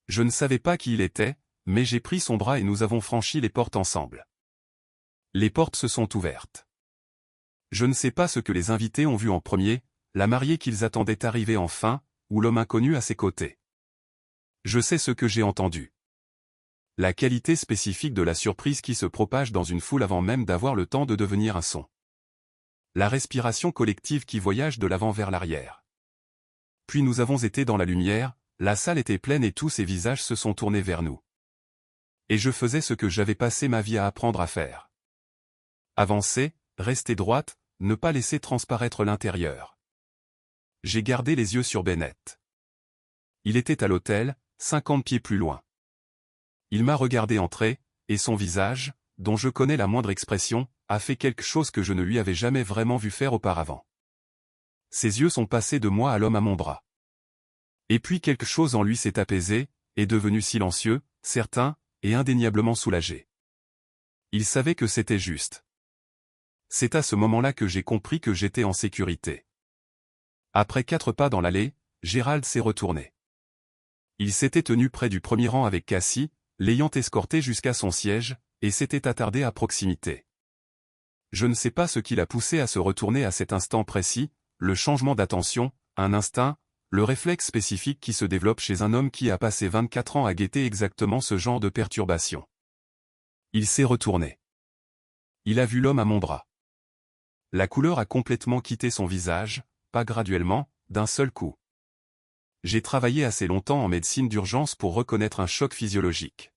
Je ne savais pas qui il était, mais j'ai pris son bras et nous avons franchi les portes ensemble. Les portes se sont ouvertes. Je ne sais pas ce que les invités ont vu en premier, la mariée qu'ils attendaient arriver enfin, ou l'homme inconnu à ses côtés. Je sais ce que j'ai entendu. La qualité spécifique de la surprise qui se propage dans une foule avant même d'avoir le temps de devenir un son. La respiration collective qui voyage de l'avant vers l'arrière. Puis nous avons été dans la lumière, la salle était pleine et tous ces visages se sont tournés vers nous. Et je faisais ce que j'avais passé ma vie à apprendre à faire. Avancer, rester droite, ne pas laisser transparaître l'intérieur. J'ai gardé les yeux sur Bennett. Il était à l'autel, 50 pieds plus loin. Il m'a regardé entrer, et son visage, dont je connais la moindre expression, a fait quelque chose que je ne lui avais jamais vraiment vu faire auparavant. Ses yeux sont passés de moi à l'homme à mon bras. Et puis quelque chose en lui s'est apaisé, est devenu silencieux, certain, et indéniablement soulagé. Il savait que c'était juste. C'est à ce moment-là que j'ai compris que j'étais en sécurité. Après 4 pas dans l'allée, Gérald s'est retourné. Il s'était tenu près du premier rang avec Cassie, l'ayant escorté jusqu'à son siège, et s'était attardé à proximité. Je ne sais pas ce qui l'a poussé à se retourner à cet instant précis, le changement d'attention, un instinct, le réflexe spécifique qui se développe chez un homme qui a passé 24 ans à guetter exactement ce genre de perturbation. Il s'est retourné. Il a vu l'homme à mon bras. La couleur a complètement quitté son visage, pas graduellement, d'un seul coup. J'ai travaillé assez longtemps en médecine d'urgence pour reconnaître un choc physiologique.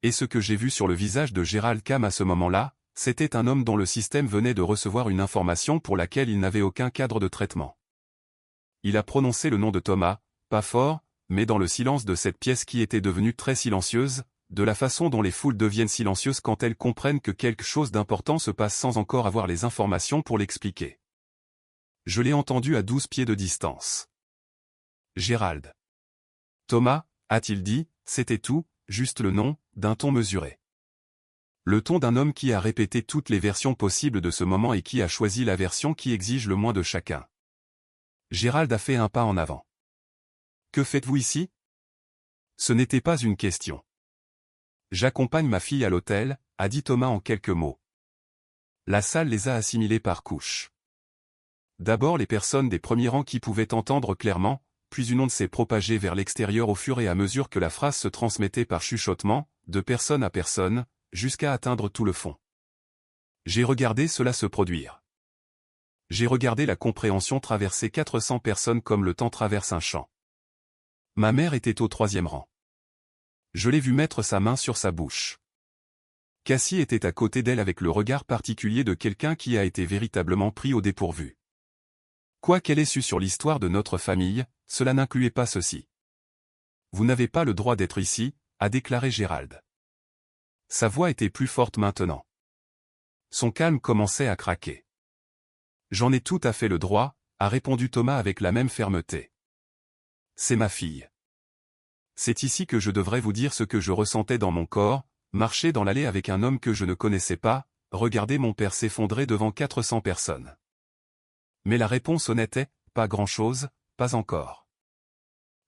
Et ce que j'ai vu sur le visage de Gérald Cam à ce moment-là, c'était un homme dont le système venait de recevoir une information pour laquelle il n'avait aucun cadre de traitement. Il a prononcé le nom de Thomas, pas fort, mais dans le silence de cette pièce qui était devenue très silencieuse, de la façon dont les foules deviennent silencieuses quand elles comprennent que quelque chose d'important se passe sans encore avoir les informations pour l'expliquer. Je l'ai entendu à 12 pieds de distance. Gérald. Thomas, a-t-il dit, c'était tout, juste le nom, d'un ton mesuré. Le ton d'un homme qui a répété toutes les versions possibles de ce moment et qui a choisi la version qui exige le moins de chacun. Gérald a fait un pas en avant. Que faites-vous ici? Ce n'était pas une question. J'accompagne ma fille à l'hôtel, a dit Thomas en quelques mots. La salle les a assimilés par couches. D'abord les personnes des premiers rangs qui pouvaient entendre clairement, puis une onde s'est propagée vers l'extérieur au fur et à mesure que la phrase se transmettait par chuchotement, de personne à personne, jusqu'à atteindre tout le fond. J'ai regardé cela se produire. J'ai regardé la compréhension traverser 400 personnes comme le temps traverse un champ. Ma mère était au 3e rang. Je l'ai vue mettre sa main sur sa bouche. Cassie était à côté d'elle avec le regard particulier de quelqu'un qui a été véritablement pris au dépourvu. Quoi qu'elle ait su sur l'histoire de notre famille, cela n'incluait pas ceci. Vous n'avez pas le droit d'être ici, a déclaré Gérald. Sa voix était plus forte maintenant. Son calme commençait à craquer. J'en ai tout à fait le droit, a répondu Thomas avec la même fermeté. C'est ma fille. C'est ici que je devrais vous dire ce que je ressentais dans mon corps, marcher dans l'allée avec un homme que je ne connaissais pas, regarder mon père s'effondrer devant 400 personnes. Mais la réponse honnête est, pas grand-chose, pas encore.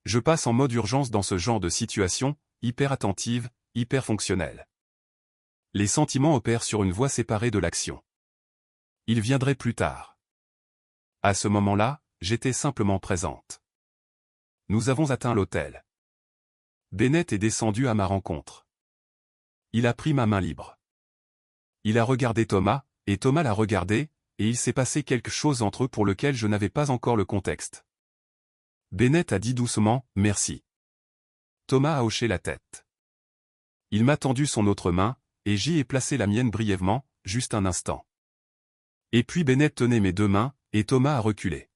Je passe en mode urgence dans ce genre de situation, hyper attentive, hyper fonctionnelle. Les sentiments opèrent sur une voie séparée de l'action. Ils viendraient plus tard. À ce moment-là, j'étais simplement présente. Nous avons atteint l'hôtel. Bennett est descendu à ma rencontre. Il a pris ma main libre. Il a regardé Thomas, et Thomas l'a regardé, et il s'est passé quelque chose entre eux pour lequel je n'avais pas encore le contexte. Bennett a dit doucement « Merci ». Thomas a hoché la tête. Il m'a tendu son autre main, et j'y ai placé la mienne brièvement, juste un instant. Et puis Bennett tenait mes 2 mains, et Thomas a reculé.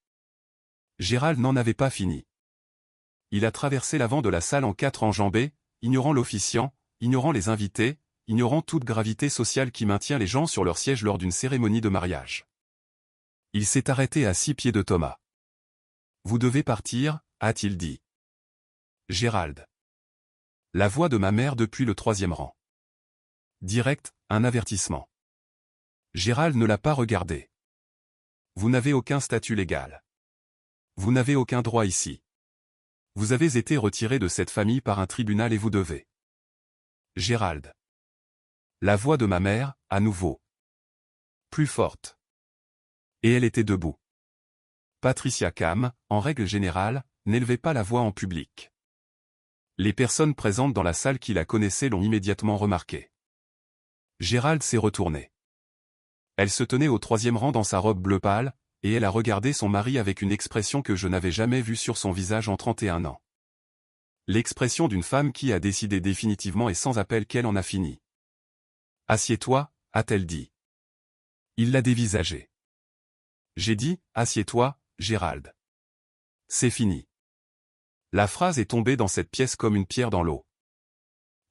Gérald n'en avait pas fini. Il a traversé l'avant de la salle en 4 enjambées, ignorant l'officiant, ignorant les invités, ignorant toute gravité sociale qui maintient les gens sur leur siège lors d'une cérémonie de mariage. Il s'est arrêté à 6 pieds de Thomas. « Vous devez partir » a-t-il dit. Gérald. La voix de ma mère depuis le 3e rang. Direct, un avertissement. Gérald ne l'a pas regardé. Vous n'avez aucun statut légal. Vous n'avez aucun droit ici. Vous avez été retiré de cette famille par un tribunal et vous devez. Gérald. La voix de ma mère, à nouveau. Plus forte. Et elle était debout. Patricia Cam, en règle générale, n'élevait pas la voix en public. Les personnes présentes dans la salle qui la connaissaient l'ont immédiatement remarqué. Gérald s'est retourné. Elle se tenait au 3e rang dans sa robe bleu pâle, et elle a regardé son mari avec une expression que je n'avais jamais vue sur son visage en 31 ans. L'expression d'une femme qui a décidé définitivement et sans appel qu'elle en a fini. « Assieds-toi » a-t-elle dit. Il l'a dévisagé. J'ai dit « Assieds-toi, Gérald. » C'est fini. La phrase est tombée dans cette pièce comme une pierre dans l'eau.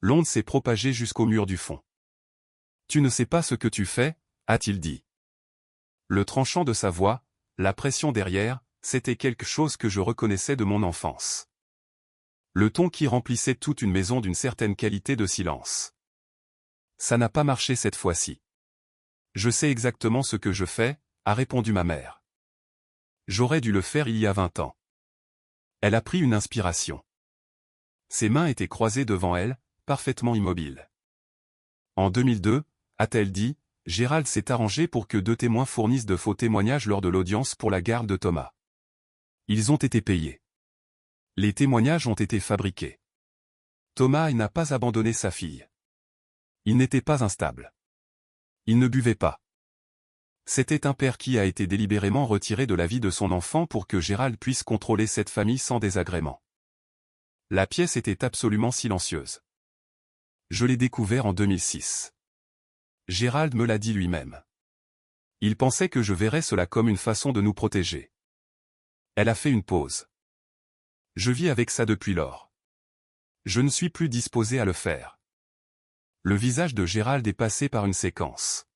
L'onde s'est propagée jusqu'au mur du fond. « Tu ne sais pas ce que tu fais » a-t-il dit. Le tranchant de sa voix, la pression derrière, c'était quelque chose que je reconnaissais de mon enfance. Le ton qui remplissait toute une maison d'une certaine qualité de silence. Ça n'a pas marché cette fois-ci. Je sais exactement ce que je fais, a répondu ma mère. J'aurais dû le faire il y a 20 ans. Elle a pris une inspiration. Ses mains étaient croisées devant elle, parfaitement immobiles. En 2002, a-t-elle dit, Gérald s'est arrangé pour que 2 témoins fournissent de faux témoignages lors de l'audience pour la garde de Thomas. Ils ont été payés. Les témoignages ont été fabriqués. Thomas n'a pas abandonné sa fille. Il n'était pas instable. Il ne buvait pas. C'était un père qui a été délibérément retiré de la vie de son enfant pour que Gérald puisse contrôler cette famille sans désagrément. La pièce était absolument silencieuse. Je l'ai découvert en 2006. Gérald me l'a dit lui-même. Il pensait que je verrais cela comme une façon de nous protéger. Elle a fait une pause. Je vis avec ça depuis lors. Je ne suis plus disposé à le faire. Le visage de Gérald est passé par une séquence.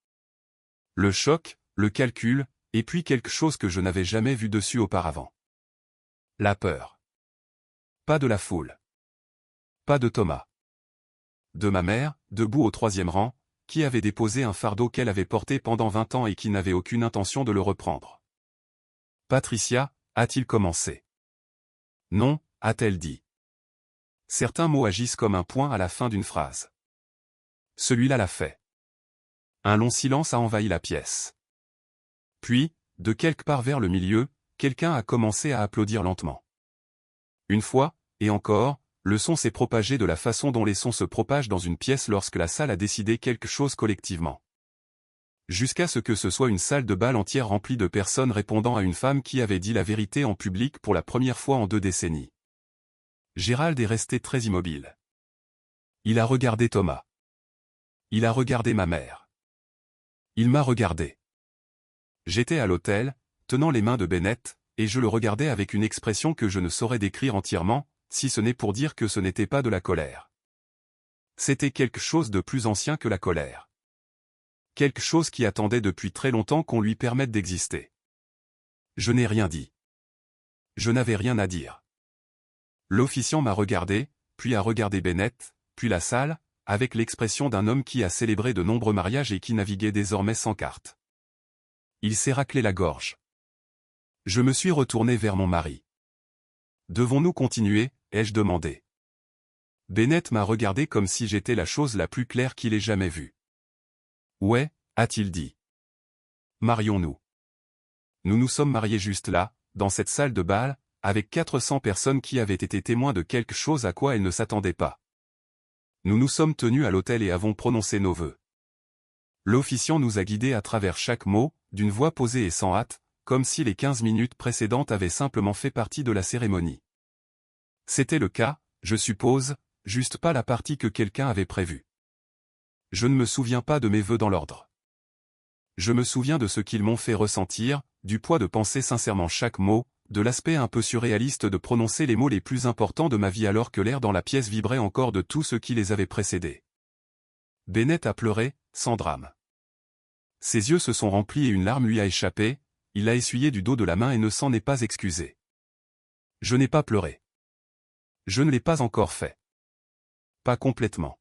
Le choc, le calcul, et puis quelque chose que je n'avais jamais vu dessus auparavant. La peur. Pas de la foule. Pas de Thomas. De ma mère, debout au 3e rang, qui avait déposé un fardeau qu'elle avait porté pendant 20 ans et qui n'avait aucune intention de le reprendre. Patricia, a-t-il commencé. Non, a-t-elle dit. Certains mots agissent comme un point à la fin d'une phrase. Celui-là l'a fait. Un long silence a envahi la pièce. Puis, de quelque part vers le milieu, quelqu'un a commencé à applaudir lentement. Une fois, et encore, le son s'est propagé de la façon dont les sons se propagent dans une pièce lorsque la salle a décidé quelque chose collectivement. Jusqu'à ce que ce soit une salle de bal entière remplie de personnes répondant à une femme qui avait dit la vérité en public pour la première fois en 2 décennies. Gérald est resté très immobile. Il a regardé Thomas. Il a regardé ma mère. Il m'a regardé. J'étais à l'hôtel, tenant les mains de Bennett, et je le regardais avec une expression que je ne saurais décrire entièrement, si ce n'est pour dire que ce n'était pas de la colère. C'était quelque chose de plus ancien que la colère. Quelque chose qui attendait depuis très longtemps qu'on lui permette d'exister. Je n'ai rien dit. Je n'avais rien à dire. L'officiant m'a regardé, puis a regardé Bennett, puis la salle, avec l'expression d'un homme qui a célébré de nombreux mariages et qui naviguait désormais sans carte. Il s'est raclé la gorge. Je me suis retourné vers mon mari. Devons-nous continuer, ai-je demandé. Bennett m'a regardé comme si j'étais la chose la plus claire qu'il ait jamais vue. Ouais, a-t-il dit. Marions-nous. Nous nous sommes mariés juste là, dans cette salle de bal, avec 400 personnes qui avaient été témoins de quelque chose à quoi elles ne s'attendaient pas. Nous nous sommes tenus à l'autel et avons prononcé nos vœux. L'officiant nous a guidés à travers chaque mot, d'une voix posée et sans hâte, comme si les 15 minutes précédentes avaient simplement fait partie de la cérémonie. C'était le cas, je suppose, juste pas la partie que quelqu'un avait prévue. Je ne me souviens pas de mes vœux dans l'ordre. Je me souviens de ce qu'ils m'ont fait ressentir, du poids de penser sincèrement chaque mot, de l'aspect un peu surréaliste de prononcer les mots les plus importants de ma vie alors que l'air dans la pièce vibrait encore de tout ce qui les avait précédés. Bennett a pleuré, sans drame. Ses yeux se sont remplis et une larme lui a échappé, il l'a essuyé du dos de la main et ne s'en est pas excusé. Je n'ai pas pleuré. Je ne l'ai pas encore fait. Pas complètement.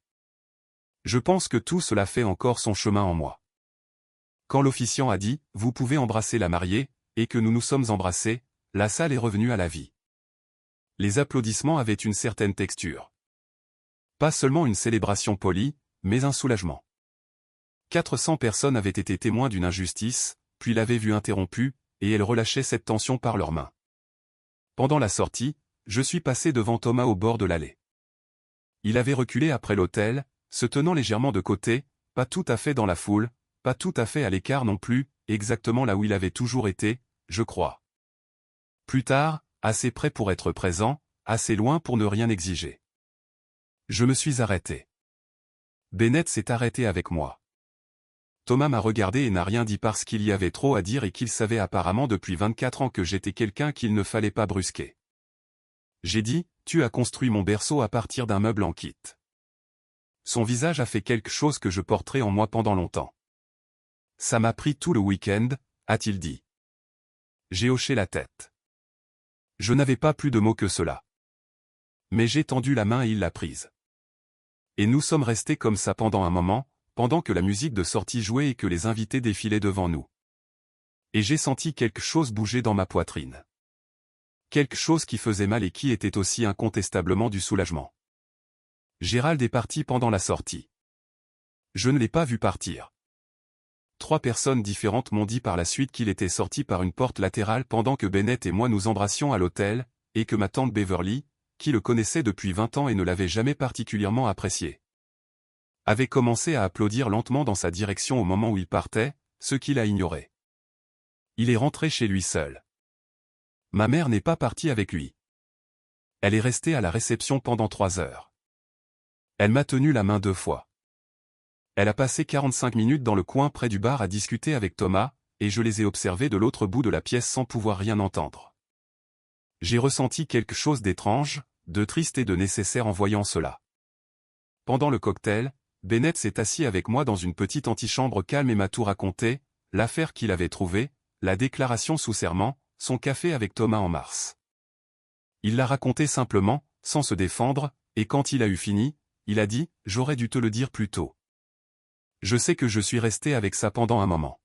Je pense que tout cela fait encore son chemin en moi. Quand l'officiant a dit « Vous pouvez embrasser la mariée » et que nous nous sommes embrassés, la salle est revenue à la vie. Les applaudissements avaient une certaine texture. Pas seulement une célébration polie, mais un soulagement. 400 personnes avaient été témoins d'une injustice, puis l'avaient vue interrompue, et elles relâchaient cette tension par leurs mains. Pendant la sortie, je suis passé devant Thomas au bord de l'allée. Il avait reculé après l'autel, se tenant légèrement de côté, pas tout à fait dans la foule, pas tout à fait à l'écart non plus, exactement là où il avait toujours été, je crois. Plus tard, assez près pour être présent, assez loin pour ne rien exiger. Je me suis arrêté. Bennett s'est arrêté avec moi. Thomas m'a regardé et n'a rien dit parce qu'il y avait trop à dire et qu'il savait apparemment depuis 24 ans que j'étais quelqu'un qu'il ne fallait pas brusquer. J'ai dit, tu as construit mon berceau à partir d'un meuble en kit. Son visage a fait quelque chose que je porterai en moi pendant longtemps. Ça m'a pris tout le week-end, a-t-il dit. J'ai hoché la tête. Je n'avais pas plus de mots que cela. Mais j'ai tendu la main et il l'a prise. Et nous sommes restés comme ça pendant un moment, pendant que la musique de sortie jouait et que les invités défilaient devant nous. Et j'ai senti quelque chose bouger dans ma poitrine. Quelque chose qui faisait mal et qui était aussi incontestablement du soulagement. Gérald est parti pendant la sortie. Je ne l'ai pas vu partir. 3 personnes différentes m'ont dit par la suite qu'il était sorti par une porte latérale pendant que Bennett et moi nous embrassions à l'hôtel, et que ma tante Beverly, qui le connaissait depuis 20 ans et ne l'avait jamais particulièrement apprécié, avait commencé à applaudir lentement dans sa direction au moment où il partait, ce qu'il a ignoré. Il est rentré chez lui seul. Ma mère n'est pas partie avec lui. Elle est restée à la réception pendant 3 heures. Elle m'a tenu la main 2 fois. Elle a passé 45 minutes dans le coin près du bar à discuter avec Thomas, et je les ai observés de l'autre bout de la pièce sans pouvoir rien entendre. J'ai ressenti quelque chose d'étrange, de triste et de nécessaire en voyant cela. Pendant le cocktail, Bennett s'est assis avec moi dans une petite antichambre calme et m'a tout raconté, l'affaire qu'il avait trouvée, la déclaration sous serment, son café avec Thomas en mars. Il l'a raconté simplement, sans se défendre, et quand il a eu fini, il a dit « J'aurais dû te le dire plus tôt. » Je sais que je suis resté avec ça pendant un moment.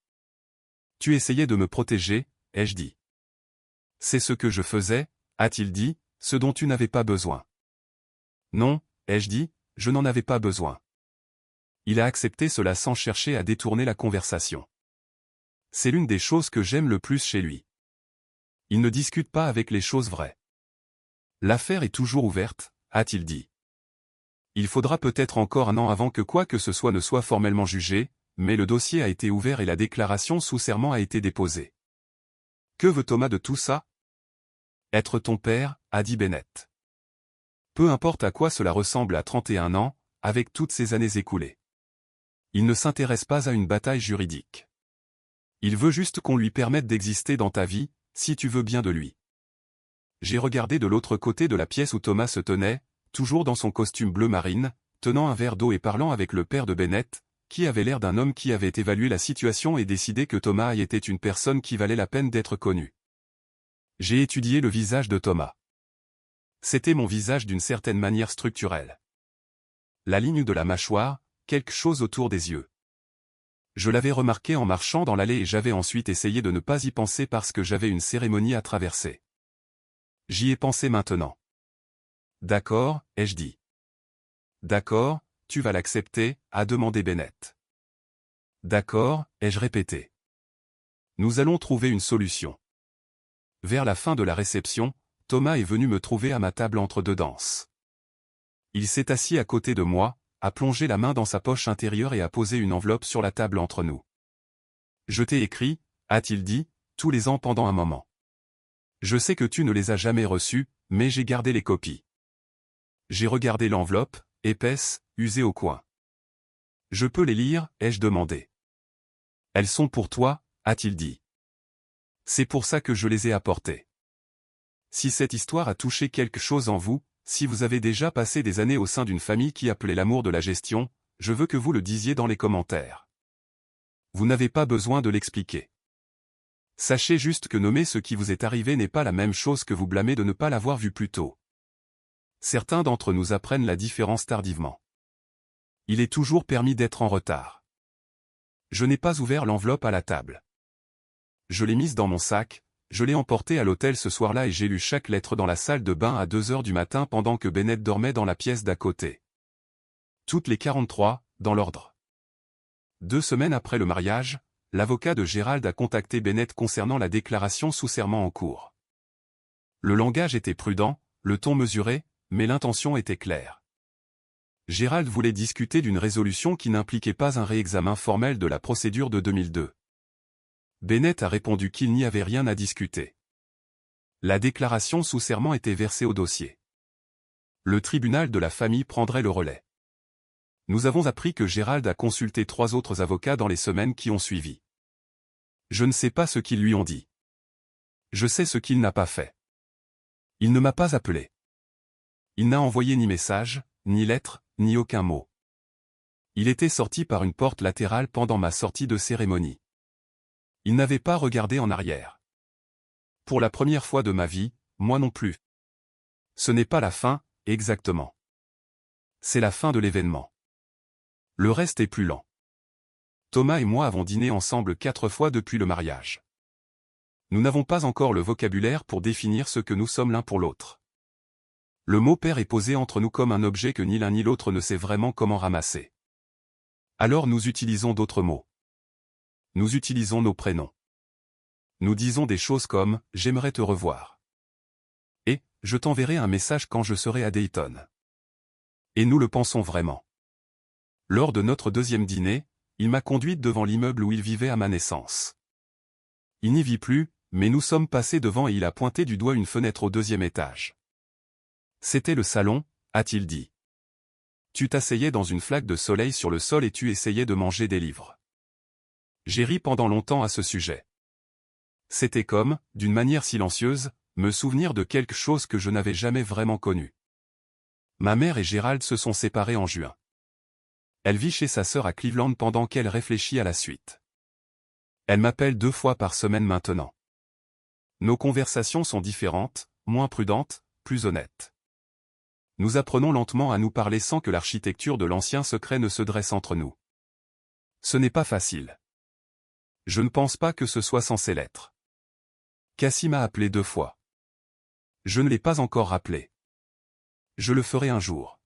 Tu essayais de me protéger, ai-je dit. C'est ce que je faisais, a-t-il dit, ce dont tu n'avais pas besoin. Non, ai-je dit, je n'en avais pas besoin. Il a accepté cela sans chercher à détourner la conversation. C'est l'une des choses que j'aime le plus chez lui. Il ne discute pas avec les choses vraies. L'affaire est toujours ouverte, a-t-il dit. Il faudra peut-être encore 1 an avant que quoi que ce soit ne soit formellement jugé, mais le dossier a été ouvert et la déclaration sous serment a été déposée. Que veut Thomas de tout ça? Être ton père, a dit Bennett. Peu importe à quoi cela ressemble à 31 ans, avec toutes ces années écoulées. Il ne s'intéresse pas à une bataille juridique. Il veut juste qu'on lui permette d'exister dans ta vie, si tu veux bien de lui. J'ai regardé de l'autre côté de la pièce où Thomas se tenait, toujours dans son costume bleu marine, tenant un verre d'eau et parlant avec le père de Bennett, qui avait l'air d'un homme qui avait évalué la situation et décidé que Thomas était une personne qui valait la peine d'être connue. J'ai étudié le visage de Thomas. C'était mon visage d'une certaine manière structurelle. La ligne de la mâchoire, quelque chose autour des yeux. Je l'avais remarqué en marchant dans l'allée et j'avais ensuite essayé de ne pas y penser parce que j'avais une cérémonie à traverser. J'y ai pensé maintenant. D'accord, ai-je dit. D'accord, tu vas l'accepter, a demandé Bennett. D'accord, ai-je répété. Nous allons trouver une solution. Vers la fin de la réception, Thomas est venu me trouver à ma table entre deux danses. Il s'est assis à côté de moi, a plongé la main dans sa poche intérieure et a posé une enveloppe sur la table entre nous. Je t'ai écrit, a-t-il dit, tous les ans pendant un moment. Je sais que tu ne les as jamais reçus, mais j'ai gardé les copies. J'ai regardé l'enveloppe, épaisse, usée au coin. Je peux les lire, ai-je demandé. Elles sont pour toi, a-t-il dit. C'est pour ça que je les ai apportées. Si cette histoire a touché quelque chose en vous, si vous avez déjà passé des années au sein d'une famille qui appelait l'amour de la gestion, je veux que vous le disiez dans les commentaires. Vous n'avez pas besoin de l'expliquer. Sachez juste que nommer ce qui vous est arrivé n'est pas la même chose que vous blâmer de ne pas l'avoir vu plus tôt. Certains d'entre nous apprennent la différence tardivement. Il est toujours permis d'être en retard. Je n'ai pas ouvert l'enveloppe à la table. Je l'ai mise dans mon sac, je l'ai emportée à l'hôtel ce soir-là et j'ai lu chaque lettre dans la salle de bain à 2 heures du matin pendant que Bennett dormait dans la pièce d'à côté. Toutes les 43, dans l'ordre. 2 semaines après le mariage, l'avocat de Gérald a contacté Bennett concernant la déclaration sous serment en cours. Le langage était prudent, le ton mesuré, mais l'intention était claire. Gérald voulait discuter d'une résolution qui n'impliquait pas un réexamen formel de la procédure de 2002. Bennett a répondu qu'il n'y avait rien à discuter. La déclaration sous serment était versée au dossier. Le tribunal de la famille prendrait le relais. Nous avons appris que Gérald a consulté 3 autres avocats dans les semaines qui ont suivi. Je ne sais pas ce qu'ils lui ont dit. Je sais ce qu'il n'a pas fait. Il ne m'a pas appelé. Il n'a envoyé ni message, ni lettre, ni aucun mot. Il était sorti par une porte latérale pendant ma sortie de cérémonie. Il n'avait pas regardé en arrière. Pour la première fois de ma vie, moi non plus. Ce n'est pas la fin, exactement. C'est la fin de l'événement. Le reste est plus lent. Thomas et moi avons dîné ensemble 4 fois depuis le mariage. Nous n'avons pas encore le vocabulaire pour définir ce que nous sommes l'un pour l'autre. Le mot père est posé entre nous comme un objet que ni l'un ni l'autre ne sait vraiment comment ramasser. Alors nous utilisons d'autres mots. Nous utilisons nos prénoms. Nous disons des choses comme « j'aimerais te revoir » et « je t'enverrai un message quand je serai à Dayton ». Et nous le pensons vraiment. Lors de notre 2e dîner, il m'a conduite devant l'immeuble où il vivait à ma naissance. Il n'y vit plus, mais nous sommes passés devant et il a pointé du doigt une fenêtre au 2e étage. C'était le salon, a-t-il dit. Tu t'asseyais dans une flaque de soleil sur le sol et tu essayais de manger des livres. J'ai ri pendant longtemps à ce sujet. C'était comme, d'une manière silencieuse, me souvenir de quelque chose que je n'avais jamais vraiment connu. Ma mère et Gérald se sont séparés en juin. Elle vit chez sa sœur à Cleveland pendant qu'elle réfléchit à la suite. Elle m'appelle 2 fois par semaine maintenant. Nos conversations sont différentes, moins prudentes, plus honnêtes. Nous apprenons lentement à nous parler sans que l'architecture de l'ancien secret ne se dresse entre nous. Ce n'est pas facile. Je ne pense pas que ce soit censé l'être. Cassie m'a appelé 2 fois. Je ne l'ai pas encore rappelé. Je le ferai un jour.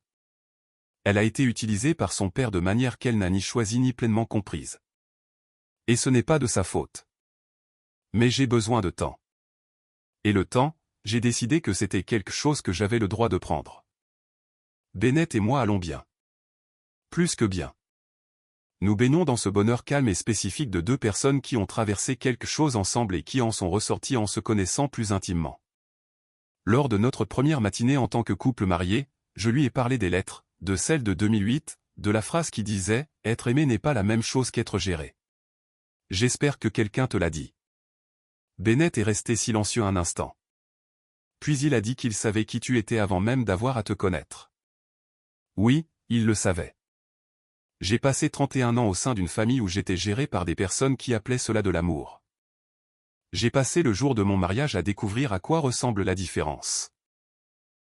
Elle a été utilisée par son père de manière qu'elle n'a ni choisie ni pleinement comprise. Et ce n'est pas de sa faute. Mais j'ai besoin de temps. Et le temps, j'ai décidé que c'était quelque chose que j'avais le droit de prendre. Bennett et moi allons bien. Plus que bien. Nous baignons dans ce bonheur calme et spécifique de 2 personnes qui ont traversé quelque chose ensemble et qui en sont ressorties en se connaissant plus intimement. Lors de notre première matinée en tant que couple marié, Je lui ai parlé des lettres, de celle de 2008, de la phrase qui disait « Être aimé n'est pas la même chose qu'être géré ». J'espère que quelqu'un te l'a dit. Bennett est resté silencieux un instant. Puis il a dit qu'il savait qui tu étais avant même d'avoir à te connaître. Oui, il le savait. J'ai passé 31 ans au sein d'une famille où j'étais géré par des personnes qui appelaient cela de l'amour. J'ai passé le jour de mon mariage à découvrir à quoi ressemble la différence.